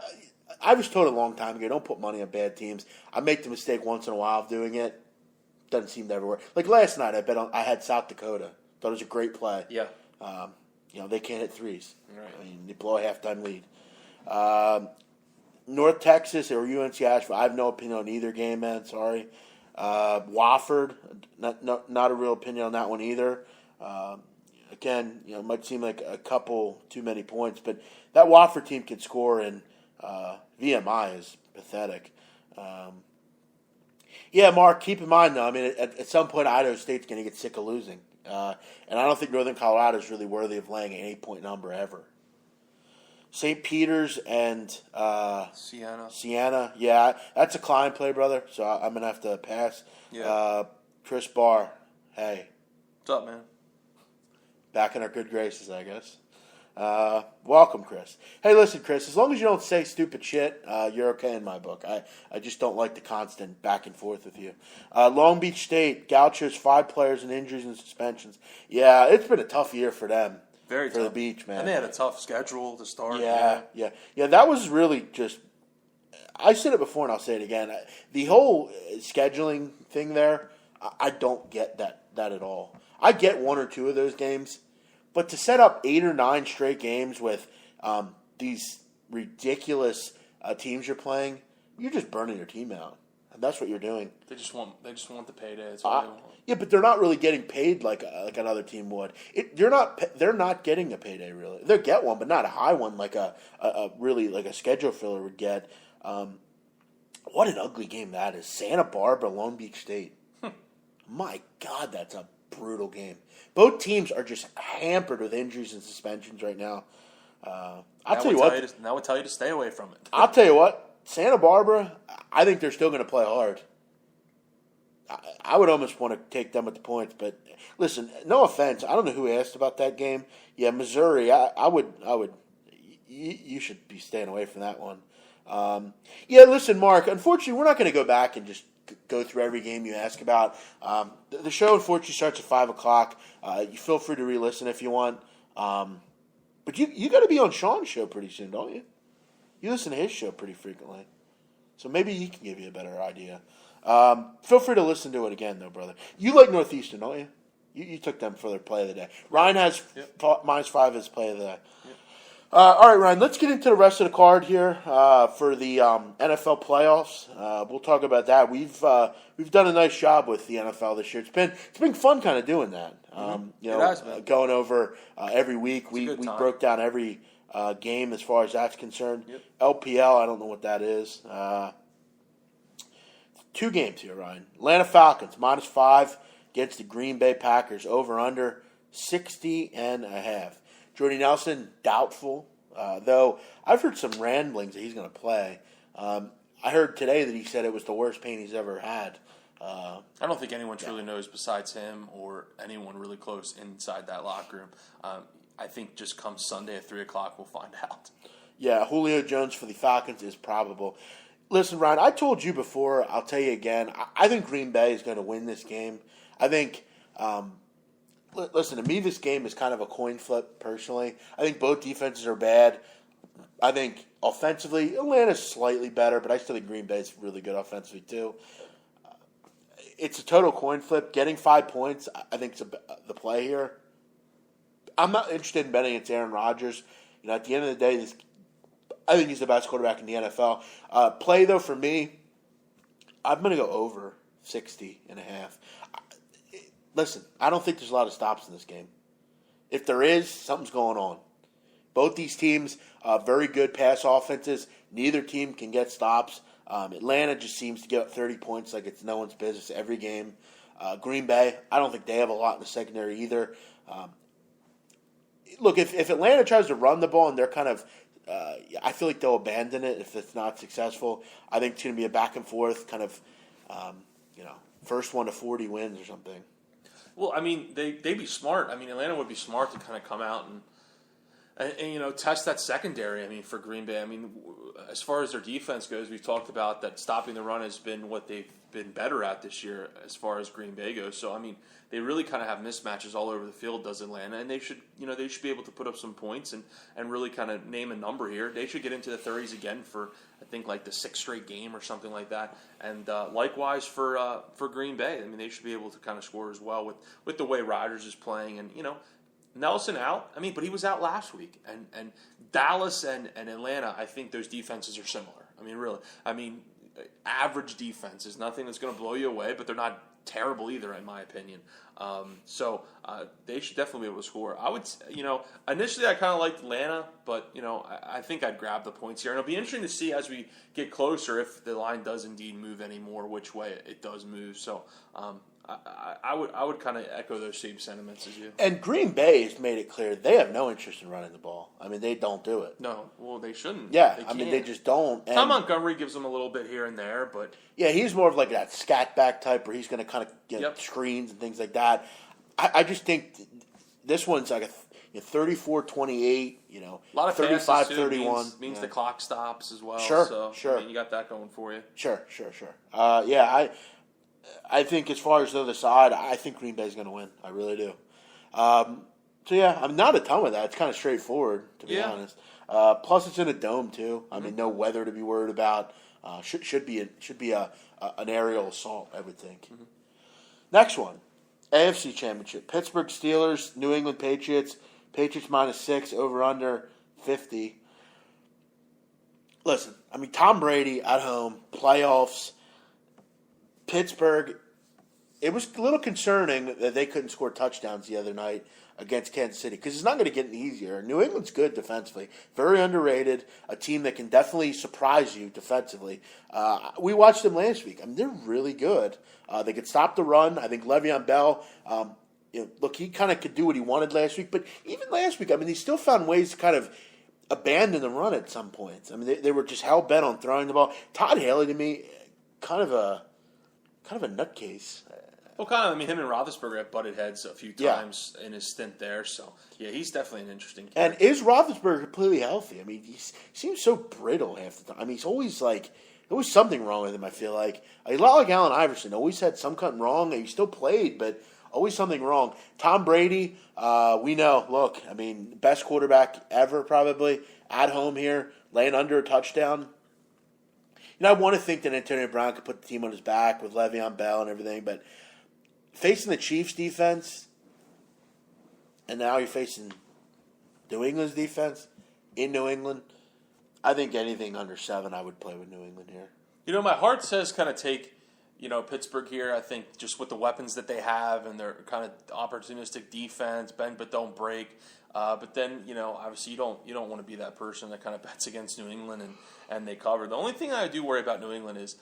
I was told a long time ago, don't put money on bad teams. I make the mistake once in a while of doing it. Doesn't seem to ever work. Like last night, I had South Dakota. Thought it was a great play. Yeah. They can't hit threes. Right. They blow a halftime lead. North Texas or UNC Asheville, I have no opinion on either game, man. Sorry. Wofford, not a real opinion on that one either. Again, it might seem like a couple too many points, but that Wofford team can score, and VMI is pathetic. Yeah, Mark, keep in mind, though, at some point, Idaho State's going to get sick of losing. And I don't think Northern Colorado is really worthy of laying an 8-point number ever. St. Peter's and Siena. Yeah, that's a Klein play, brother, so I'm going to have to pass. Yeah. Chris Barr, hey. What's up, man? Back in our good graces, I guess. Welcome, Chris. Hey, listen, Chris, as long as you don't say stupid shit, you're okay in my book. I just don't like the constant back and forth with you. Long Beach State, Gauchos, 5 players and injuries and suspensions. Yeah, it's been a tough year for them. Very for tough. The Beach, man. And they had a tough schedule to start. Yeah. That was really just. I said it before and I'll say it again. The whole scheduling thing there, I don't get that at all. I get 1 or 2 of those games, but to set up 8 or 9 straight games with these ridiculous teams you're playing, you're just burning your team out. And that's what you're doing. They just want the payday. That's what they want. Yeah, but they're not really getting paid like another team would. They're not getting a payday really. They'll get one, but not a high one like a really like a schedule filler would get. What an ugly game that is. Santa Barbara, Long Beach State. My God, that's a brutal game. Both teams are just hampered with injuries and suspensions right now. I'll tell you what. Now would tell you to stay away from it. I'll tell you what. Santa Barbara, I think they're still going to play hard. I would almost want to take them at the points, but listen, no offense. I don't know who asked about that game. Yeah, Missouri. I would. You should be staying away from that one. Yeah, listen, Mark. Unfortunately, we're not going to go back and just go through every game you ask about. The show unfortunately starts at 5:00. You feel free to re-listen if you want. But you got to be on Sean's show pretty soon, don't you? You listen to his show pretty frequently, so maybe he can give you a better idea. Feel free to listen to it again, though, brother. You like Northeastern, don't you? You took them for their play of the day. Ryan has -5 as play of the day. Yep. All right, Ryan, let's get into the rest of the card here for the NFL playoffs. We'll talk about that. We've done a nice job with the NFL this year. It's been fun kind of doing that. It has been. Going over every week. We broke down every game as far as that's concerned. Yep. LPL, I don't know what that is. 2 games here, Ryan. Atlanta Falcons, -5 against the Green Bay Packers. Over-under 60.5. Jordy Nelson, doubtful. Though I've heard some ramblings that he's going to play. I heard today that he said it was the worst pain he's ever had. I don't think anyone truly knows besides him or anyone really close inside that locker room. I think just come Sunday at 3:00, we'll find out. Yeah, Julio Jones for the Falcons is probable. Listen, Ryan, I told you before, I'll tell you again, I think Green Bay is going to win this game. I think, listen, to me, this game is kind of a coin flip, personally. I think both defenses are bad. I think offensively, Atlanta's slightly better, but I still think Green Bay's really good offensively, too. It's a total coin flip. Getting 5 points, I think, is the play here. I'm not interested in betting against Aaron Rodgers. At the end of the day, I think he's the best quarterback in the NFL. Play, though, for me, I'm going to go over 60.5. Listen, I don't think there's a lot of stops in this game. If there is, something's going on. Both these teams, very good pass offenses. Neither team can get stops. Atlanta just seems to get up 30 points like it's no one's business every game. Green Bay, I don't think they have a lot in the secondary either. Look, if Atlanta tries to run the ball and they're kind of I feel like they'll abandon it if it's not successful. I think it's going to be a back and forth kind of, first one to 40 wins or something. Well, I mean, they'd be smart. I mean, Atlanta would be smart to kind of come out and test that secondary. I mean, for Green Bay, I mean, as far as their defense goes, we've talked about that stopping the run has been what they've been better at this year as far as Green Bay goes. So, I mean, they really kind of have mismatches all over the field, does Atlanta, and they should be able to put up some points and really kind of name a number here. They should get into the 30s again for, I think, like the 6th straight game or something like that. And likewise for Green Bay, I mean, they should be able to kind of score as well with the way Rodgers is playing. And, Nelson out, I mean, but he was out last week. And Dallas and Atlanta, I think those defenses are similar. I mean, really. I mean, average defense is nothing that's going to blow you away, but they're not terrible either, in my opinion. So they should definitely be able to score. I would, initially I kind of liked Atlanta, but, I think I'd grab the points here. And it'll be interesting to see as we get closer if the line does indeed move anymore, which way it does move. So I would kind of echo those same sentiments as you. And Green Bay has made it clear they have no interest in running the ball. I mean, they don't do it. No, well, they shouldn't. Yeah, they just don't. Tom Montgomery gives them a little bit here and there, but yeah, he's more of like that scat back type where he's going to kind of screens and things like that. I just think this one's like a 34-28, a lot of 35-31 means the clock stops as well. Sure, so, sure. I mean, you got that going for you. Sure. I think as far as the other side, I think Green Bay's going to win. I really do. I'm not a ton with that. It's kind of straightforward, to be honest. Plus, it's in a dome too. I mean, no weather to be worried about. Should be an aerial assault, I would think. Mm-hmm. Next one, AFC Championship: Pittsburgh Steelers, New England Patriots. Patriots -6, over under 50. Listen, I mean, Tom Brady at home, playoffs. Pittsburgh, it was a little concerning that they couldn't score touchdowns the other night against Kansas City because it's not going to get any easier. New England's good defensively, very underrated, a team that can definitely surprise you defensively. We watched them last week. I mean, they're really good. They could stop the run. I think Le'Veon Bell, look, he kind of could do what he wanted last week, but even last week, I mean, he still found ways to kind of abandon the run at some points. I mean, they were just hell-bent on throwing the ball. Todd Haley, to me, kind of a nutcase. Well, him and Roethlisberger have butted heads a few times in his stint there. So, yeah, he's definitely an interesting character. And is Roethlisberger completely healthy? I mean, he seems so brittle half the time. I mean, he's always something wrong with him, I feel like. A lot like Allen Iverson. Always had something wrong. He still played, but always something wrong. Tom Brady, we know, look, I mean, best quarterback ever probably. At home here, laying under a touchdown. I want to think that Antonio Brown could put the team on his back with Le'Veon Bell and everything, but facing the Chiefs' defense, and now you're facing New England's defense in New England, I think anything under 7, I would play with New England here. My heart says kind of take, Pittsburgh here. I think just with the weapons that they have and their kind of opportunistic defense, bend but don't break. But then, obviously you don't want to be that person that kind of bets against New England and they cover. The only thing I do worry about New England is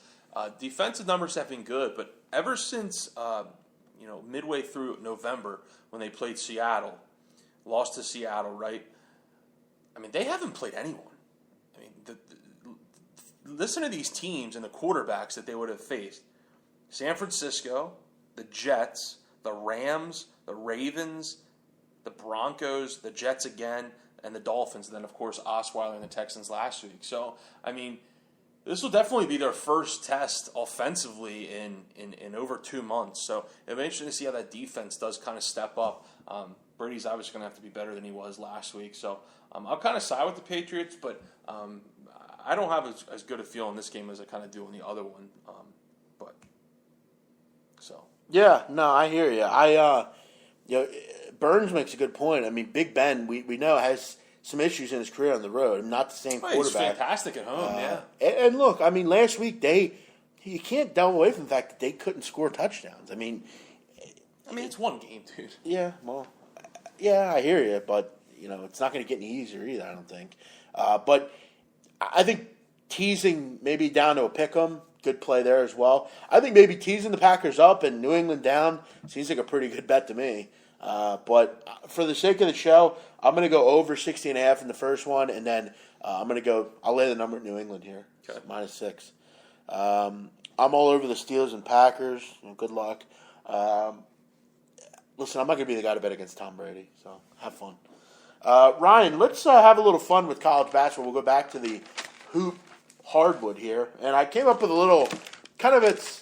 defensive numbers have been good, but ever since midway through November when they played Seattle, lost to Seattle, right? I mean, they haven't played anyone. I mean, listen to these teams and the quarterbacks that they would have faced: San Francisco, the Jets, the Rams, the Ravens, the Broncos, the Jets again, and the Dolphins. And then, of course, Osweiler and the Texans last week. So, I mean, this will definitely be their first test offensively in over 2 months. So it'll be interesting to see how that defense does kind of step up. Brady's obviously going to have to be better than he was last week. So I'll kind of side with the Patriots, but I don't have as good a feel in this game as I kind of do in the other one. Yeah, no, I hear you. Burns makes a good point. I mean, Big Ben, we know, has some issues in his career on the road. I'm not the same Oh, he's quarterback. fantastic at home. Yeah. And look, I mean, last week you can't delve away from the fact that they couldn't score touchdowns. I mean, it's one game, dude. yeah, well, yeah, I hear you, but it's not going to get any easier either. I don't think. But I think teasing maybe down to a pick 'em, good play there as well. I think maybe teasing the Packers up and New England down seems like a pretty good bet to me. But for the sake of the show, I'm going to go over 60.5 in the first one, and then I'll lay the number at New England here, Okay. -6. I'm all over the Steelers and Packers. Good luck. Listen, I'm not going to be the guy to bet against Tom Brady, so have fun. Ryan, let's have a little fun with college basketball. We'll go back to the hoop hardwood here, and I came up with a little kind of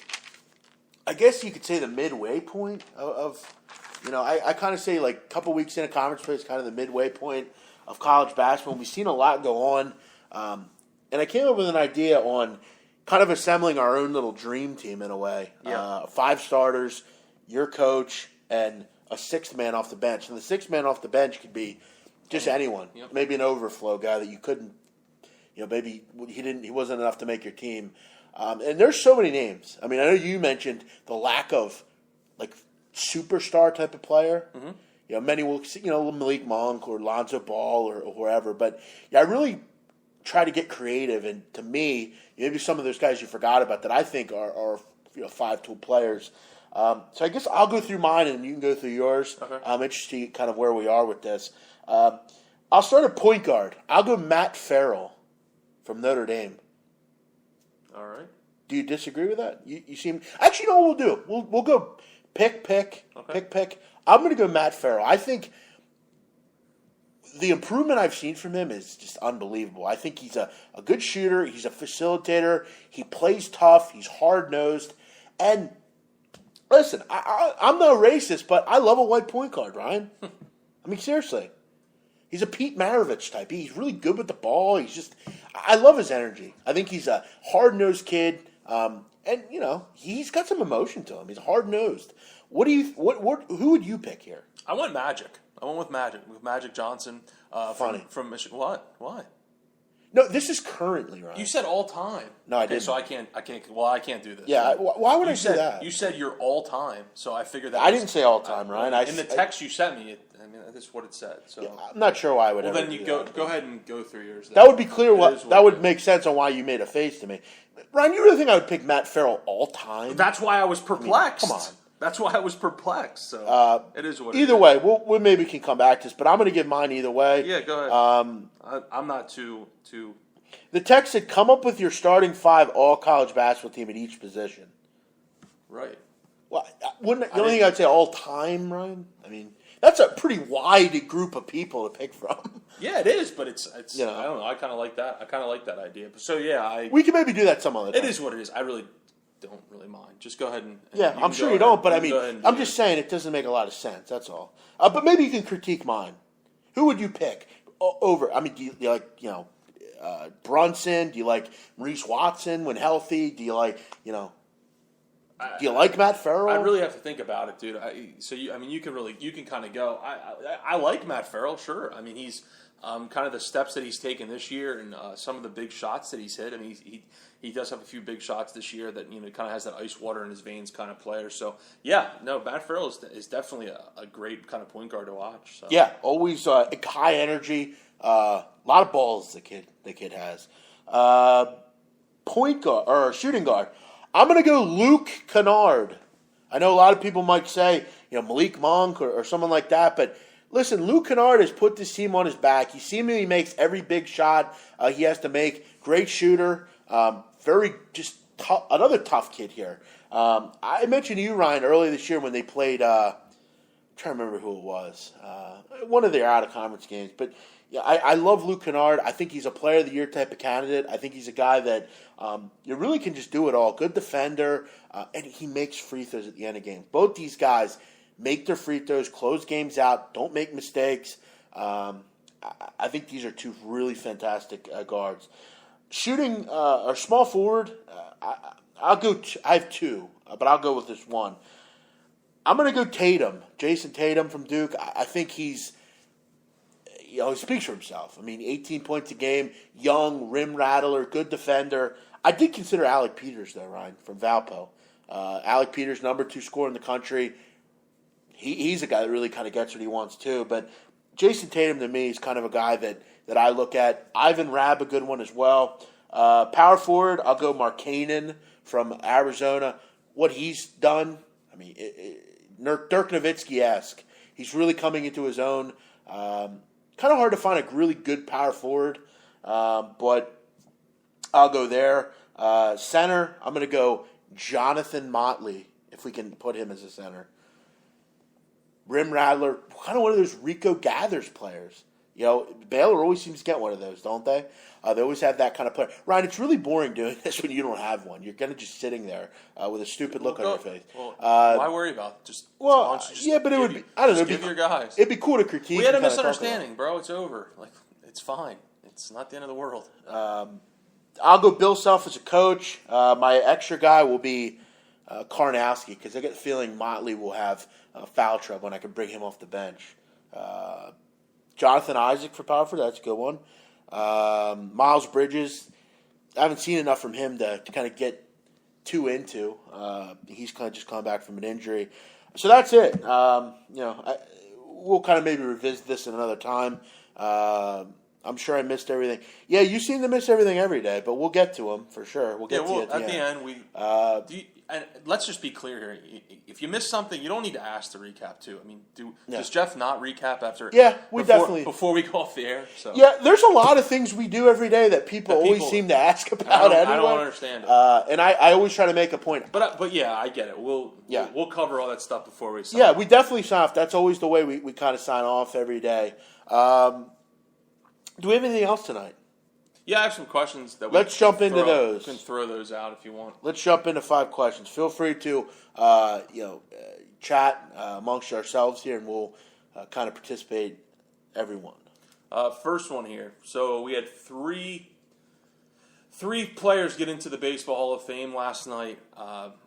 I guess you could say the midway point of I kind of say like a couple weeks in a conference play is kind of the midway point of college basketball. We've seen a lot go on, and I came up with an idea on kind of assembling our own little dream team in a way. Yeah. 5 starters, your coach, and a 6th man off the bench. And the 6th man off the bench could be just anyone. Yep. Maybe an overflow guy that you couldn't, maybe he wasn't enough to make your team. And there's so many names. I mean, I know you mentioned the lack of like superstar type of player. Mm-hmm. Many will, Malik Monk or Lonzo Ball or whoever. But I really try to get creative. And to me, maybe some of those guys you forgot about that I think are 5-tool players. So I guess I'll go through mine and you can go through yours. Okay. I'm interested in kind of where we are with this. I'll start at point guard. I'll go Matt Farrell from Notre Dame. All right. Do you disagree with that? You seem actually. You know what we'll do? We'll go pick. Okay. Pick. I'm going to go Matt Farrell. I think the improvement I've seen from him is just unbelievable. I think he's a good shooter. He's a facilitator. He plays tough. He's hard-nosed. And listen, I'm no racist, but I love a white point guard, Ryan. I mean, seriously. He's a Pete Maravich type. He's really good with the ball. I love his energy. I think he's a hard-nosed kid. And, he's got some emotion to him. He's hard-nosed. Who would you pick here? I went Magic. I went with Magic Johnson. Funny. From Michigan. What? Why? No, this is currently, Ryan. You said all time. No, I okay, didn't. So I can't. Well, I can't do this. Yeah, why would I do that? You said you're all time, so I figured that. I didn't say all time, Ryan. In the text you sent me, that's what it said. So I'm not sure why I would well, ever then you do go that. go ahead and go through yours. Then. That would be clear. That would is. make sense on why you made a face to me. Ryan, you really think I would pick Matt Farrell all time? That's why I was perplexed. come on. That's why I was perplexed. So it is what. Either way, we maybe can come back to this, but I'm going to give mine either way. Yeah, go ahead. I'm not too. The text said, "Come up with your starting 5 all college basketball team at each position." Right. Well, the only thing I'd say all time, Ryan. I mean, that's a pretty wide group of people to pick from. Yeah, it is, but it's I don't know. I kind of like that. I kind of like that idea. So yeah, we can maybe do that some other time. It is what it is. I really don't really mind. Just go ahead and yeah, I'm sure you don't, but I mean, I'm just saying it doesn't make a lot of sense. That's all. But maybe you can critique mine. Who would you pick over? I mean, do you like Brunson? Do you like Maurice Watson when healthy? Do you like do you like Matt Farrell? I really have to think about it, dude. You can kind of go. I like Matt Farrell, sure. I mean, he's kind of the steps that he's taken this year and some of the big shots that he's hit. I mean, he does have a few big shots this year that kind of has that ice water in his veins kind of player. So yeah, no, Matt Farrell is definitely a great kind of point guard to watch. So. Yeah, always high energy. A lot of balls the kid has. Point guard or shooting guard. I'm going to go Luke Kennard. I know a lot of people might say, Malik Monk or someone like that, but listen, Luke Kennard has put this team on his back. He seemingly makes every big shot he has to make. Great shooter. Very just tough, another tough kid here. I mentioned to you, Ryan, earlier this year when they played, I'm trying to remember who it was, one of their out-of-conference games, but yeah, I love Luke Kennard. I think he's a player of the year type of candidate. I think he's a guy that you really can just do it all. Good defender, and he makes free throws at the end of games. Both these guys make their free throws, close games out, don't make mistakes. I think these are 2 really fantastic guards. Shooting or small forward, I'll go. I have 2, but I'll go with this one. I'm going to go Tatum, Jason Tatum from Duke. I think he's he speaks for himself. I mean, 18 points a game, young, rim rattler, good defender. I did consider Alec Peters, though, Ryan, from Valpo. Alec Peters, number 2 scorer in the country. He's a guy that really kind of gets what he wants, too. But Jason Tatum, to me, is kind of a guy that I look at. Ivan Rabb, a good one as well. Power forward, I'll go Markkanen from Arizona. What he's done, I mean, Dirk Nowitzki-esque. He's really coming into his own. Kind of hard to find a really good power forward, but I'll go there. Center, I'm going to go Jonathan Motley, if we can put him as a center. Rim Rattler, kind of one of those Rico Gathers players. Baylor always seems to get one of those, don't they? They always have that kind of player. Ryan, it's really boring doing this when you don't have one. You're kind of just sitting there with a stupid look on your face. Well, why worry about it? But it would be, I don't know. Give your guys. It'd be cool to critique. We had a misunderstanding, bro. It's over. It's fine. It's not the end of the world. I'll go Bill Self as a coach. My extra guy will be Karnowski, because I get the feeling Motley will have foul trouble and I can bring him off the bench. Jonathan Isaac for power forward, that's a good one. Miles Bridges, I haven't seen enough from him to kind of get too into. He's kind of just coming back from an injury. So that's it. We'll kind of maybe revisit this at another time. I'm sure I missed everything. Yeah, you seem to miss everything every day, but we'll get to them for sure. We'll get to you at the end. And let's just be clear here. If you miss something, you don't need to ask to recap too. I mean, does Jeff not recap after? Yeah, definitely before we go off the air. So. Yeah, there's a lot of things we do every day that people always seem to ask about. I don't understand it. And I always try to make a point. But yeah, I get it. We'll cover all that stuff before we sign. Yeah, we definitely sign off. That's always the way we kind of sign off every day. Do we have anything else tonight? Yeah, I have some questions that Let's jump into those. You can throw those out if you want. Let's jump into 5 questions. Feel free to chat amongst ourselves here, and we'll kind of participate, everyone. First one here. So we had three players get into the Baseball Hall of Fame last night.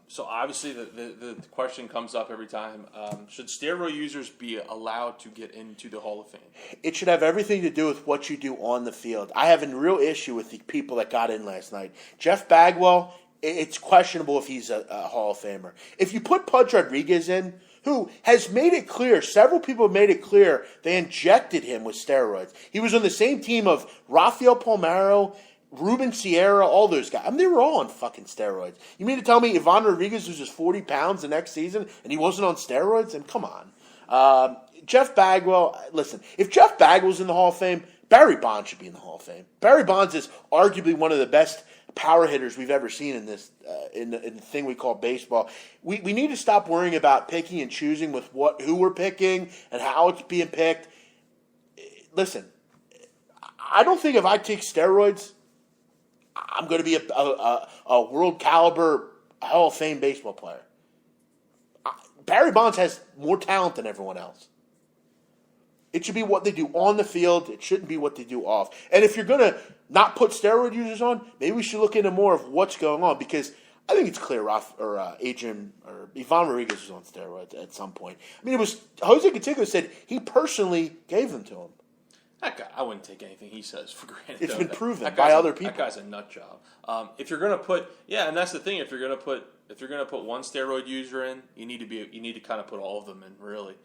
So obviously the question comes up every time. Should steroid users be allowed to get into the Hall of Fame? It should have everything to do with what you do on the field. I have a real issue with the people that got in last night. Jeff Bagwell, it's questionable if he's a Hall of Famer. If you put Pudge Rodriguez in, who has made it clear, several people have made it clear, they injected him with steroids. He was on the same team of Rafael Palmeiro, Ruben Sierra, all those guys. I mean, they were all on fucking steroids. You mean to tell me Ivan Rodriguez was just 40 pounds the next season and he wasn't on steroids? And come on. Jeff Bagwell, listen, if Jeff Bagwell's in the Hall of Fame, Barry Bonds should be in the Hall of Fame. Barry Bonds is arguably one of the best power hitters we've ever seen in this in the thing we call baseball. We need to stop worrying about picking and choosing with who we're picking and how it's being picked. Listen, I don't think if I take steroids, I'm going to be a world caliber Hall of Fame baseball player. Barry Bonds has more talent than everyone else. It should be what they do on the field. It shouldn't be what they do off. And if you're going to not put steroid users on, maybe we should look into more of what's going on, because I think it's clear Adrian or Ivan Rodriguez was on steroids at some point. I mean, it was Jose Canseco said he personally gave them to him. That guy, I wouldn't take anything he says for granted. It's been proven by other people. That guy's a nut job. If you're going to put, and that's the thing. If you're going to put one steroid user in, you need to kind of put all of them in, really.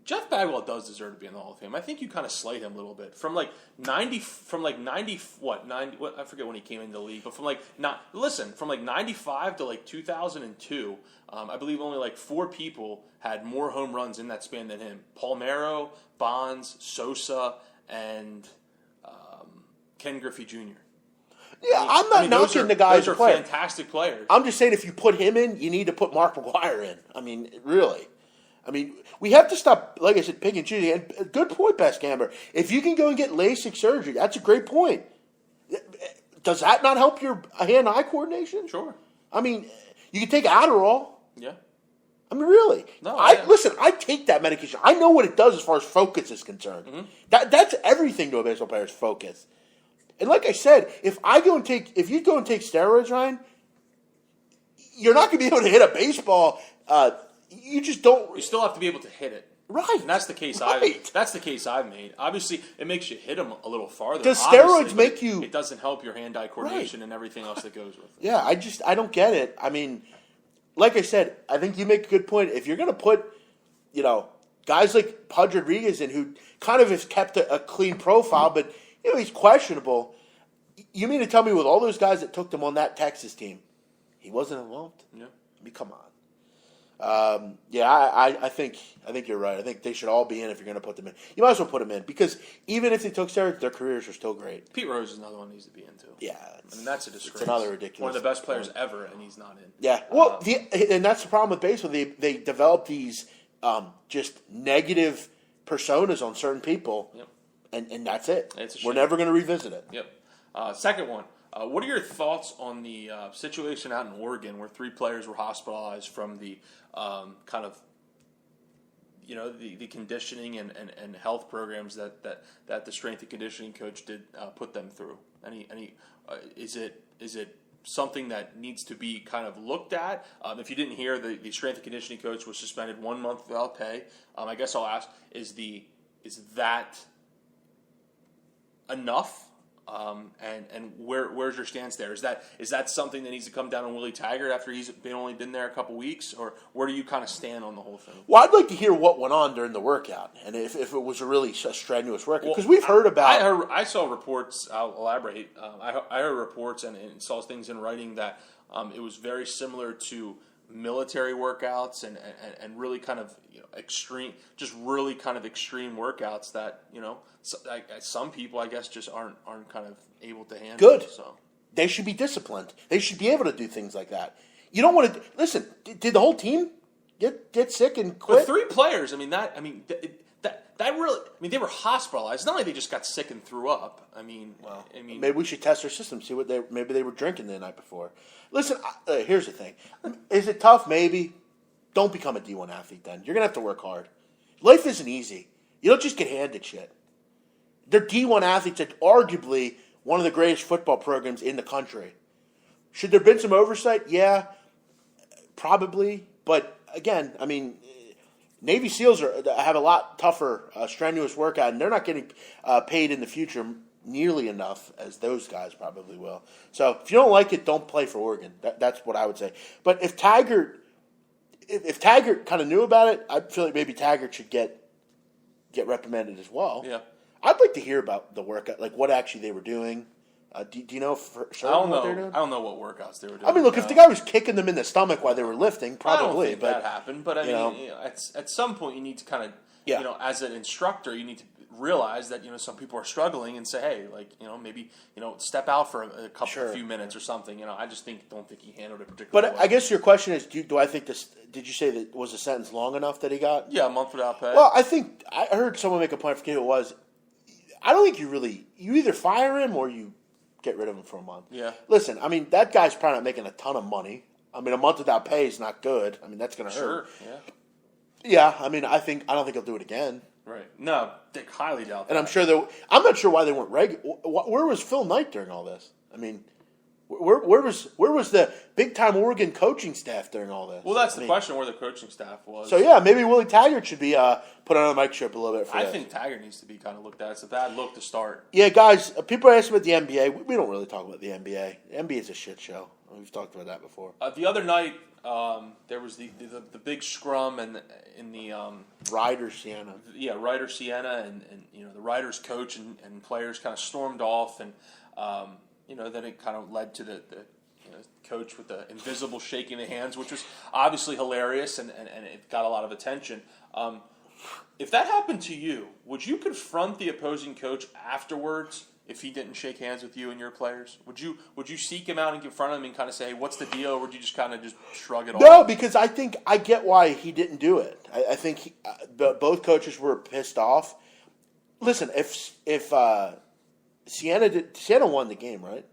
Jeff Bagwell does deserve to be in the Hall of Fame. I think you kind of slight him a little bit. From 90, I forget when he came into the league, but from 95 to 2002, I believe only 4 people had more home runs in that span than him. Palmeiro, Bonds, Sosa, and Ken Griffey Jr. Yeah, I'm not knocking the guys. Those are fantastic players. I'm just saying if you put him in, you need to put Mark McGwire in. I mean, really. I mean, we have to stop, like I said, picking and choosing. And good point, Best Gambler. If you can go and get LASIK surgery, that's a great point. Does that not help your hand-eye coordination? Sure. I mean, you can take Adderall. Yeah. I mean, really. No. Listen, I take that medication. I know what it does as far as focus is concerned. Mm-hmm. That's everything to a baseball player's focus. And like I said, if you go and take steroids, Ryan, you're not going to be able to hit a baseball. You just don't. You still have to be able to hit it. Right. And that's the case I've made. Obviously, it makes you hit them a little farther. Does obviously, steroids make you? It doesn't help your hand-eye coordination and everything else that goes with it. Yeah, I don't get it. I mean, like I said, I think you make a good point. If you're going to put, guys like Pudge Rodriguez in, who kind of has kept a clean profile, but he's questionable. You mean to tell me with all those guys that took them on that Texas team, he wasn't involved? Yeah. I mean, come on. I think you're right. I think they should all be in if you're going to put them in. You might as well put them in because even if they took steroids, their careers are still great. Pete Rose is another one who needs to be in too. Yeah, that's a disgrace. It's another ridiculous. One of the best players ever, and he's not in. Yeah, well, and that's the problem with baseball. They develop these just negative personas on certain people, and that's it. We're never going to revisit it. Yep. Second one. What are your thoughts on the situation out in Oregon where 3 players were hospitalized from the the conditioning and health programs that the strength and conditioning coach did put them through? Is it something that needs to be kind of looked at? If you didn't hear, the strength and conditioning coach was suspended 1 month without pay. I guess I'll ask: is that enough? And where's your stance there? Is that something that needs to come down on Willie Taggart after he's only been there a couple weeks, or where do you kind of stand on the whole thing? Well, I'd like to hear what went on during the workout, and if it was a really strenuous workout, because we've heard about. I saw reports. I'll elaborate. I heard reports and saw things in writing that it was very similar to military workouts and really kind of extreme, just really kind of extreme workouts that some people I guess just aren't kind of able to handle. Good. So they should be disciplined. They should be able to do things like that. You don't want to listen. Did the whole team get sick and quit? But 3 players. That really. They were hospitalized. It's not like they just got sick and threw up. Maybe we should test their system. See what maybe they were drinking the night before. Listen, here's the thing. Is it tough? Maybe. Don't become a D1 athlete then. You're gonna have to work hard. Life isn't easy. You don't just get handed shit. They're D1 athletes at arguably one of the greatest football programs in the country. Should there have been some oversight? Yeah, probably. But again, Navy SEALs have a lot tougher, strenuous workout, and they're not getting paid in the future nearly enough as those guys probably will. So if you don't like it, don't play for Oregon. That's what I would say. But if Taggart kind of knew about it, I feel like maybe Taggart should get reprimanded as well. Yeah. I'd like to hear about the workout, like what actually they were doing. Do you know for certain what they're doing? I don't know what workouts they were doing. Look, if the guy was kicking them in the stomach while they were lifting, probably. I don't think but that happened. But at some point, you need to kind of, as an instructor, you need to realize that some people are struggling and say, hey, maybe step out for a few minutes or something. I just don't think he handled it particularly well. But I guess your question is, do I think this? Did you say that was the sentence long enough that he got? Yeah, a month without pay. Well, I heard someone make a point. I forget who it was. I don't think you either fire him or you get rid of him for a month. Yeah. Listen, that guy's probably not making a ton of money. A month without pay is not good. That's going to hurt. Sure. Yeah. I don't think he'll do it again. Right. No, Dick highly doubt that. And I'm not sure why they weren't regular. Where was Phil Knight during all this? Where was the big time Oregon coaching staff during all this? Well, that's the question, where the coaching staff was. So yeah, maybe Willie Taggart should be put on a mic strip a little bit. I think Taggart needs to be kind of looked at. It's a bad look to start. Yeah, guys, people are asking about the NBA. We don't really talk about the NBA. The NBA is a shit show. We've talked about that before. The other night, there was the big scrum in the Ryder Siena. Yeah, Ryder Siena, and the Riders coach and players kind of stormed off, and then it kind of led to the coach with the invisible shaking of hands, which was obviously hilarious, and it got a lot of attention. If that happened to you, would you confront the opposing coach afterwards if he didn't shake hands with you and your players? Would you seek him out and confront him and kind of say, hey, what's the deal? Or would you just kind of just shrug it off? No, because I think I get why he didn't do it. I think both coaches were pissed off. Listen, if Siena won the game, right?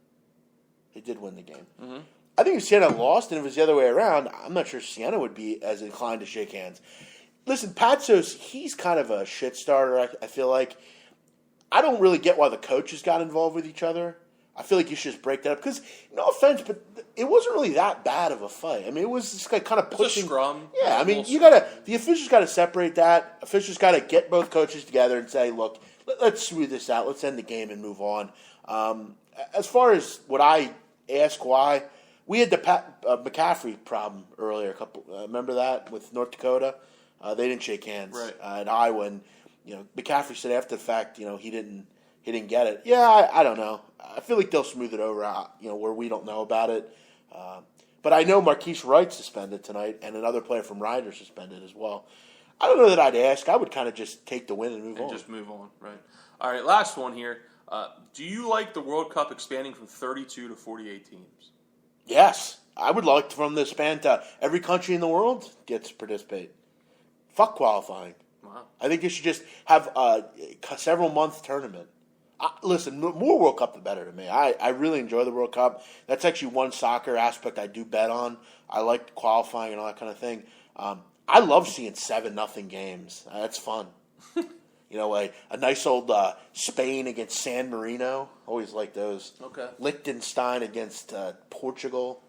They did win the game. Mm-hmm. I think if Siena lost and it was the other way around, I'm not sure Siena would be as inclined to shake hands. Listen, Patsos, he's kind of a shit starter, I feel like. I don't really get why the coaches got involved with each other. I feel like you should just break that up because, no offense, but it wasn't really that bad of a fight. I mean, it was just kind of pushing. A scrum. Yeah, I mean, the officials got to separate that. Officials got to get both coaches together and say, look, let's smooth this out. Let's end the game and move on. As far as what I ask why, we had the McCaffrey problem earlier. Remember that with North Dakota? They didn't shake hands in Iowa. And, McCaffrey said after the fact, he didn't get it. Yeah, I don't know. I feel like they'll smooth it over, where we don't know about it. But I know Marquise Wright suspended tonight, and another player from Ryder suspended as well. I don't know that I'd ask. I would kind of just take the win and move on. Just move on, right? All right, last one here. Do you like the World Cup expanding from 32 to 48 teams? Yes. I would like from the span to every country in the world gets to participate. Fuck qualifying. Wow. I think you should just have a several-month tournament. Listen, more World Cup the better to me. I really enjoy the World Cup. That's actually one soccer aspect I do bet on. I like qualifying and all that kind of thing. I love seeing 7-0 games. That's fun. A nice old Spain against San Marino. Always like those. Okay. Liechtenstein against Portugal.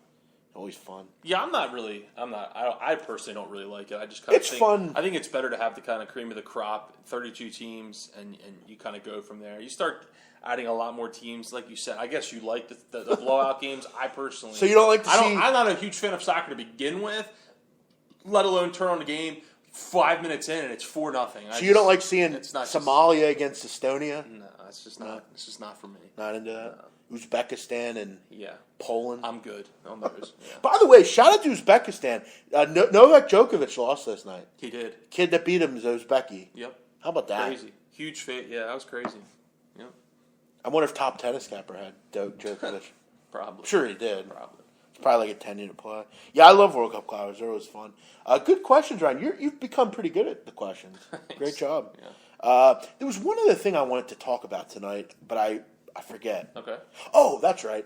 Always fun. Yeah, I personally don't really like it. I just kind of think fun. I think it's better to have the kind of cream of the crop, 32 teams, and you kind of go from there. You start adding a lot more teams, like you said. I guess you like the blowout games. I personally. So you don't like to see. I'm not a huge fan of soccer to begin with, let alone turn on the game 5 minutes in and it's 4-0. So you don't like seeing Somalia against Estonia? No, it's just not. It's just not for me. Not into that. No. Uzbekistan and Poland. I'm good on those. Yeah. By the way, shout out to Uzbekistan. Novak Djokovic lost last night. He did. Kid that beat him is Uzbeki. Yep. How about that? Crazy. Huge fit. Yeah, that was crazy. Yep. I wonder if Top Tennis Capper had Djokovic. Probably. I'm sure he did. Probably. It's probably like a 10-unit play. Yeah, I love World Cup qualifiers. They're always fun. Good questions, Ryan. You've become pretty good at the questions. Great job. Yeah. There was one other thing I wanted to talk about tonight, but I forget. Okay. Oh, that's right.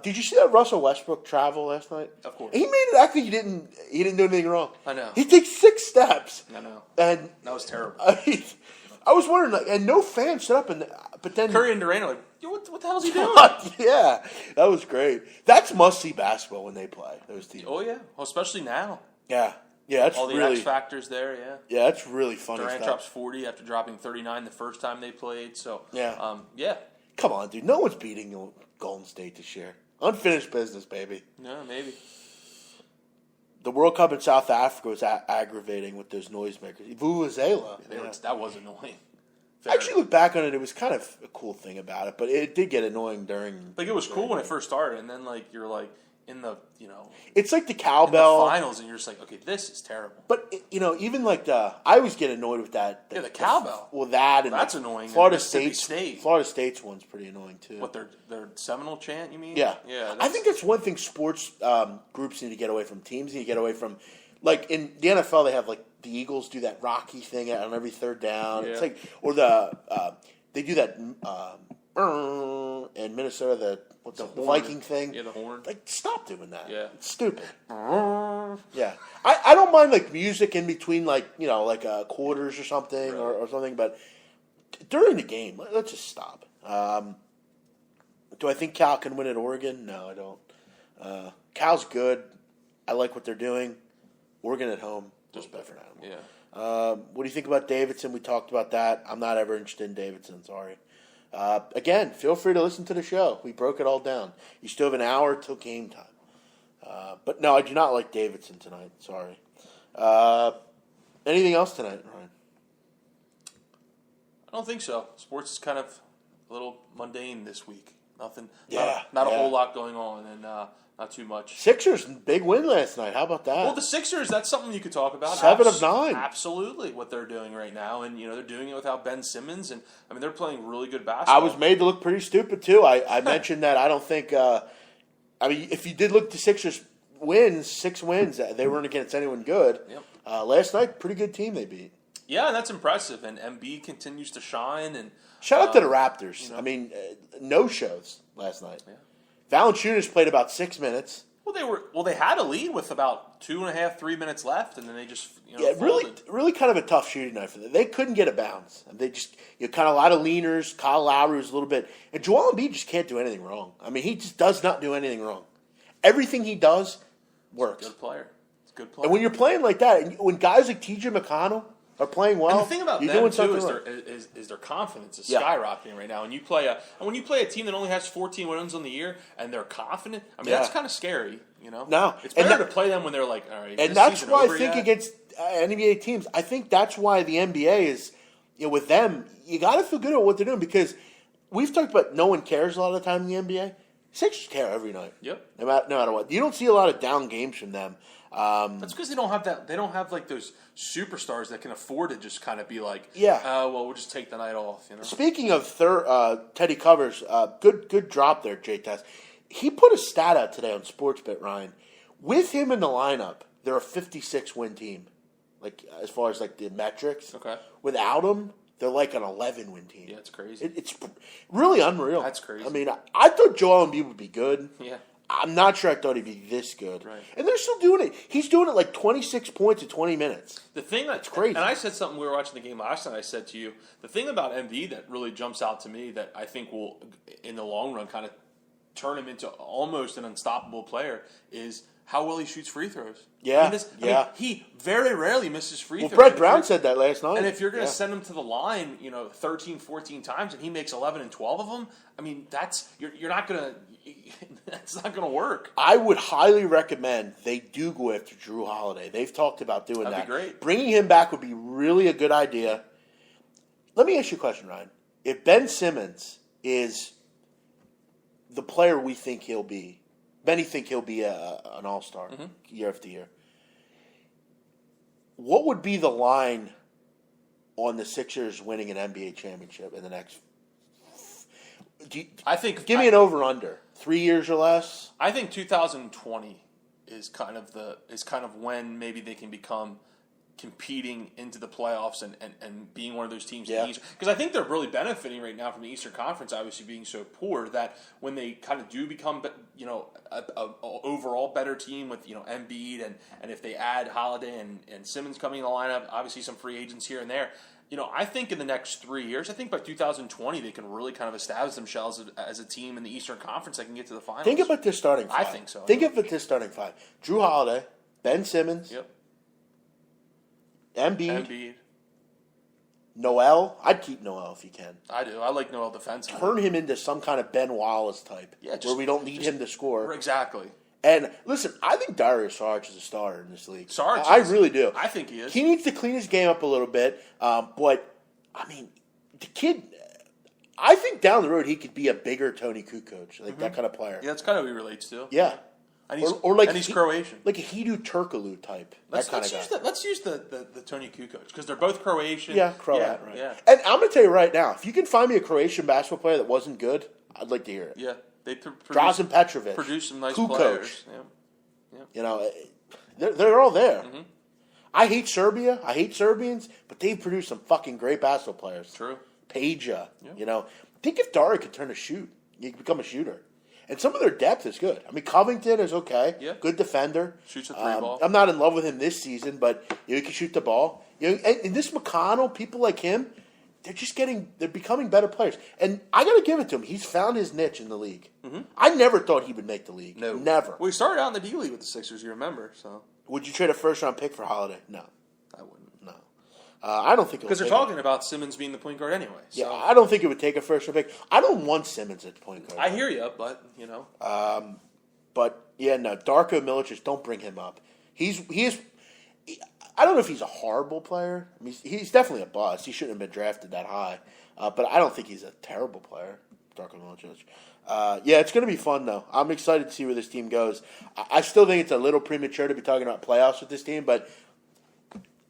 Did you see that Russell Westbrook travel last night? Of course. He made it act like he didn't do anything wrong. I know. He takes 6 steps. I know. And that was terrible. I was wondering, and no fan stood up, but then Curry and Durant are like, what the hell is he doing? Yeah, that was great. That's must-see basketball when they play, those teams. Oh, yeah. Well, especially now. Yeah. Yeah, that's all the really, X factors there, yeah. Yeah, that's really funny Durant stuff. drops 40 after dropping 39 the first time they played, so yeah. Come on, dude. No one's beating Golden State this year. Unfinished business, baby. No, maybe. The World Cup in South Africa was aggravating with those noisemakers. Vuvuzela. That was annoying. I actually look back on it. It was kind of a cool thing about it, but it did get annoying during. Like it was cool when it first started, and then you're in the It's like the cowbell in the finals, and you're just like, okay, this is terrible. But even like I always get annoyed with that. The cowbell. That's annoying. Florida State's one's pretty annoying too. What their Seminole chant? You mean? Yeah. Yeah. I think that's one thing sports groups need to get away from. Teams need to get away from. Like in the NFL, they have like the Eagles do that Rocky thing on every third down. Yeah. It's like they do that in Minnesota the Viking thing. Yeah, the horn. Like stop doing that. Yeah, it's stupid. Yeah, I don't mind like music in between like quarters or something or something, but during the game, let's just stop. Do I think Cal can win at Oregon? No, I don't. Cal's good. I like what they're doing. Oregon at home, just better animal. Yeah. What do you think about Davidson? We talked about that. I'm not ever interested in Davidson. Sorry. Again, feel free to listen to the show. We broke it all down. You still have an hour till game time. But no, I do not like Davidson tonight. Sorry. Anything else tonight, Ryan? I don't think so. Sports is kind of a little mundane this week. Nothing. Yeah. Not a whole lot going on, and not too much. Sixers, big win last night. How about that? Well, the Sixers, that's something you could talk about. 7 of 9. Absolutely, what they're doing right now. And, they're doing it without Ben Simmons. And, they're playing really good basketball. I was made to look pretty stupid, too. I mentioned that I don't think if you did look at the Sixers wins, 6 wins, they weren't against anyone good. Yep. Last night, pretty good team they beat. Yeah, and that's impressive. And Embiid continues to shine. And shout out to the Raptors. No shows last night. Yeah. Valanciunas played about 6 minutes. They had a lead with about 2.5, 3 minutes left, and then they just really kind of a tough shooting night for them. They couldn't get a bounce. They just kind of a lot of leaners. Kyle Lowry was a little bit, and Joel Embiid just can't do anything wrong. I mean, he just does not do anything wrong. Everything he does works. Good player. It's a good player. And when you're playing like that, and when guys like T.J. McConnell are playing well, and the thing about you're them doing too something is their confidence is Yeah. skyrocketing right now. And when you play a team that only has 14 wins on the year and they're confident, I mean that's kind of scary. No, it's better to play them when they're like, all right. And that's why I think against NBA teams, I think that's why the NBA is, with them, you got to feel good at what they're doing because we've talked about no one cares a lot of the time in the NBA. Sixers care every night. Yep. No matter what, you don't see a lot of down games from them. That's because they don't have that. They don't have like those superstars that can afford to just kind of be like, we'll just take the night off. Speaking of Teddy Covers, good drop there, J-Test. He put a stat out today on Sportsbet, Ryan. With him in the lineup, they're a 56-win team, like as far as like the metrics. Okay. Without him, they're like an 11-win team. Yeah, it's crazy. It's really unreal. That's crazy. I mean, I thought Joel Embiid would be good. Yeah. I'm not sure I thought he'd be this good. Right. And they're still doing it. He's doing it like 26 points in 20 minutes. The thing that's crazy. And I said something, we were watching the game last night, I said to you, the thing about MV that really jumps out to me that I think will, in the long run, kind of turn him into almost an unstoppable player is how well he shoots free throws. Yeah, I mean, he very rarely misses free throws. Brett Brown said that last night. And if you're going to send him to the line, 13, 14 times, and he makes 11 and 12 of them, I mean, you're not going to. That's not going to work. I would highly recommend they do go after Drew Holiday. They've talked about doing that. That'd be great. Bringing him back would be really a good idea. Let me ask you a question, Ryan. If Ben Simmons is the player we think he'll be, many think he'll be an all-star year after year, what would be the line on the Sixers winning an NBA championship in the next? Give me an over/under 3 years or less. I think 2020 is kind of when maybe they can become competing into the playoffs and being one of those teams in the East. Because I think they're really benefiting right now from the Eastern Conference obviously being so poor that when they kind of do become a overall better team with Embiid and if they add Holiday and Simmons coming in the lineup, obviously some free agents here and there. I think in the next 3 years, I think by 2020 they can really kind of establish themselves as a team in the Eastern Conference that can get to the finals. Think about this starting five. I think so. Think of it this starting five. Drew Holiday, Ben Simmons, Embiid, Noel. I'd keep Noel if you can. I do. I like Noel defensively. Turn him into some kind of Ben Wallace type, where we don't need him to score. Exactly. And listen, I think Darius Saric is a star in this league. I really do. I think he is. He needs to clean his game up a little bit. But, I mean, the kid, I think down the road he could be a bigger Tony Kukoc, like that kind of player. Yeah, that's kind of what he relates to. Yeah. And he's, or he's Croatian. Like a Hedo Turkoglu type. Let's use the Tony Kukoc, because they're both Croatian. Yeah, Croat, right. Yeah. And I'm going to tell you right now, if you can find me a Croatian basketball player that wasn't good, I'd like to hear it. Yeah. They Drazen Petrovic. Produce some nice Kukoc. players. Yeah. They're all there. Mm-hmm. I hate Serbia. I hate Serbians, but they've produced some fucking great basketball players. True. Peja. Yeah. Think if Dari could turn to shoot, he could become a shooter. And some of their depth is good. I mean, Covington is okay. Yeah. Good defender. Shoots a three-ball. I'm not in love with him this season, but he can shoot the ball. And this McConnell, people like him, they're becoming better players. And I got to give it to him. He's found his niche in the league. Mm-hmm. I never thought he would make the league. No. Never. Well, he started out in the D League with the Sixers, you remember. So would you trade a first-round pick for Holiday? No. I wouldn't. No. I don't think it would. Because they're talking about Simmons being the point guard anyway. So. Yeah, I don't think it would take a first-round pick. I don't want Simmons at point guard. I hear you, but, But, yeah, no, Darko Milicic, don't bring him up. He is. I don't know if he's a horrible player. I mean, he's definitely a bust. He shouldn't have been drafted that high. But I don't think he's a terrible player, Darko Milicic. Yeah, it's going to be fun, though. I'm excited to see where this team goes. I still think it's a little premature to be talking about playoffs with this team, but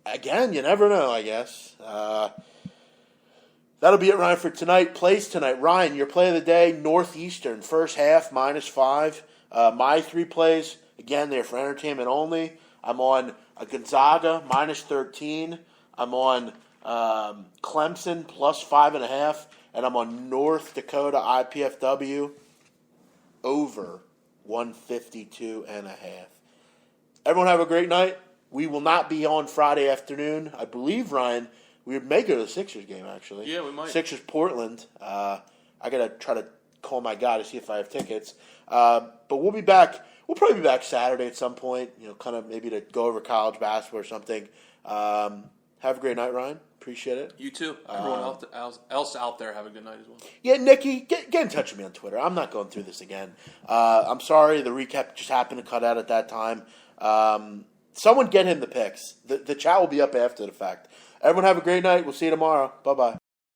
again, you never know, I guess. That'll be it, Ryan, for tonight. Plays tonight. Ryan, your play of the day, Northeastern, first half, -5. My 3 plays, again, they're for entertainment only. I'm on Gonzaga, -13. I'm on Clemson, +5.5. And I'm on North Dakota IPFW, over 152.5. Everyone have a great night. We will not be on Friday afternoon. I believe, Ryan, we may go to the Sixers game, actually. Yeah, we might. Sixers Portland. I got to try to call my guy to see if I have tickets. But we'll be back. We'll probably be back Saturday at some point, kind of maybe to go over college basketball or something. Have a great night, Ryan. Appreciate it. You too. Everyone else out there, have a good night as well. Yeah, Nikki, get in touch with me on Twitter. I'm not going through this again. I'm sorry, the recap just happened to cut out at that time. Someone get him the picks. The chat will be up after the fact. Everyone have a great night. We'll see you tomorrow. Bye-bye.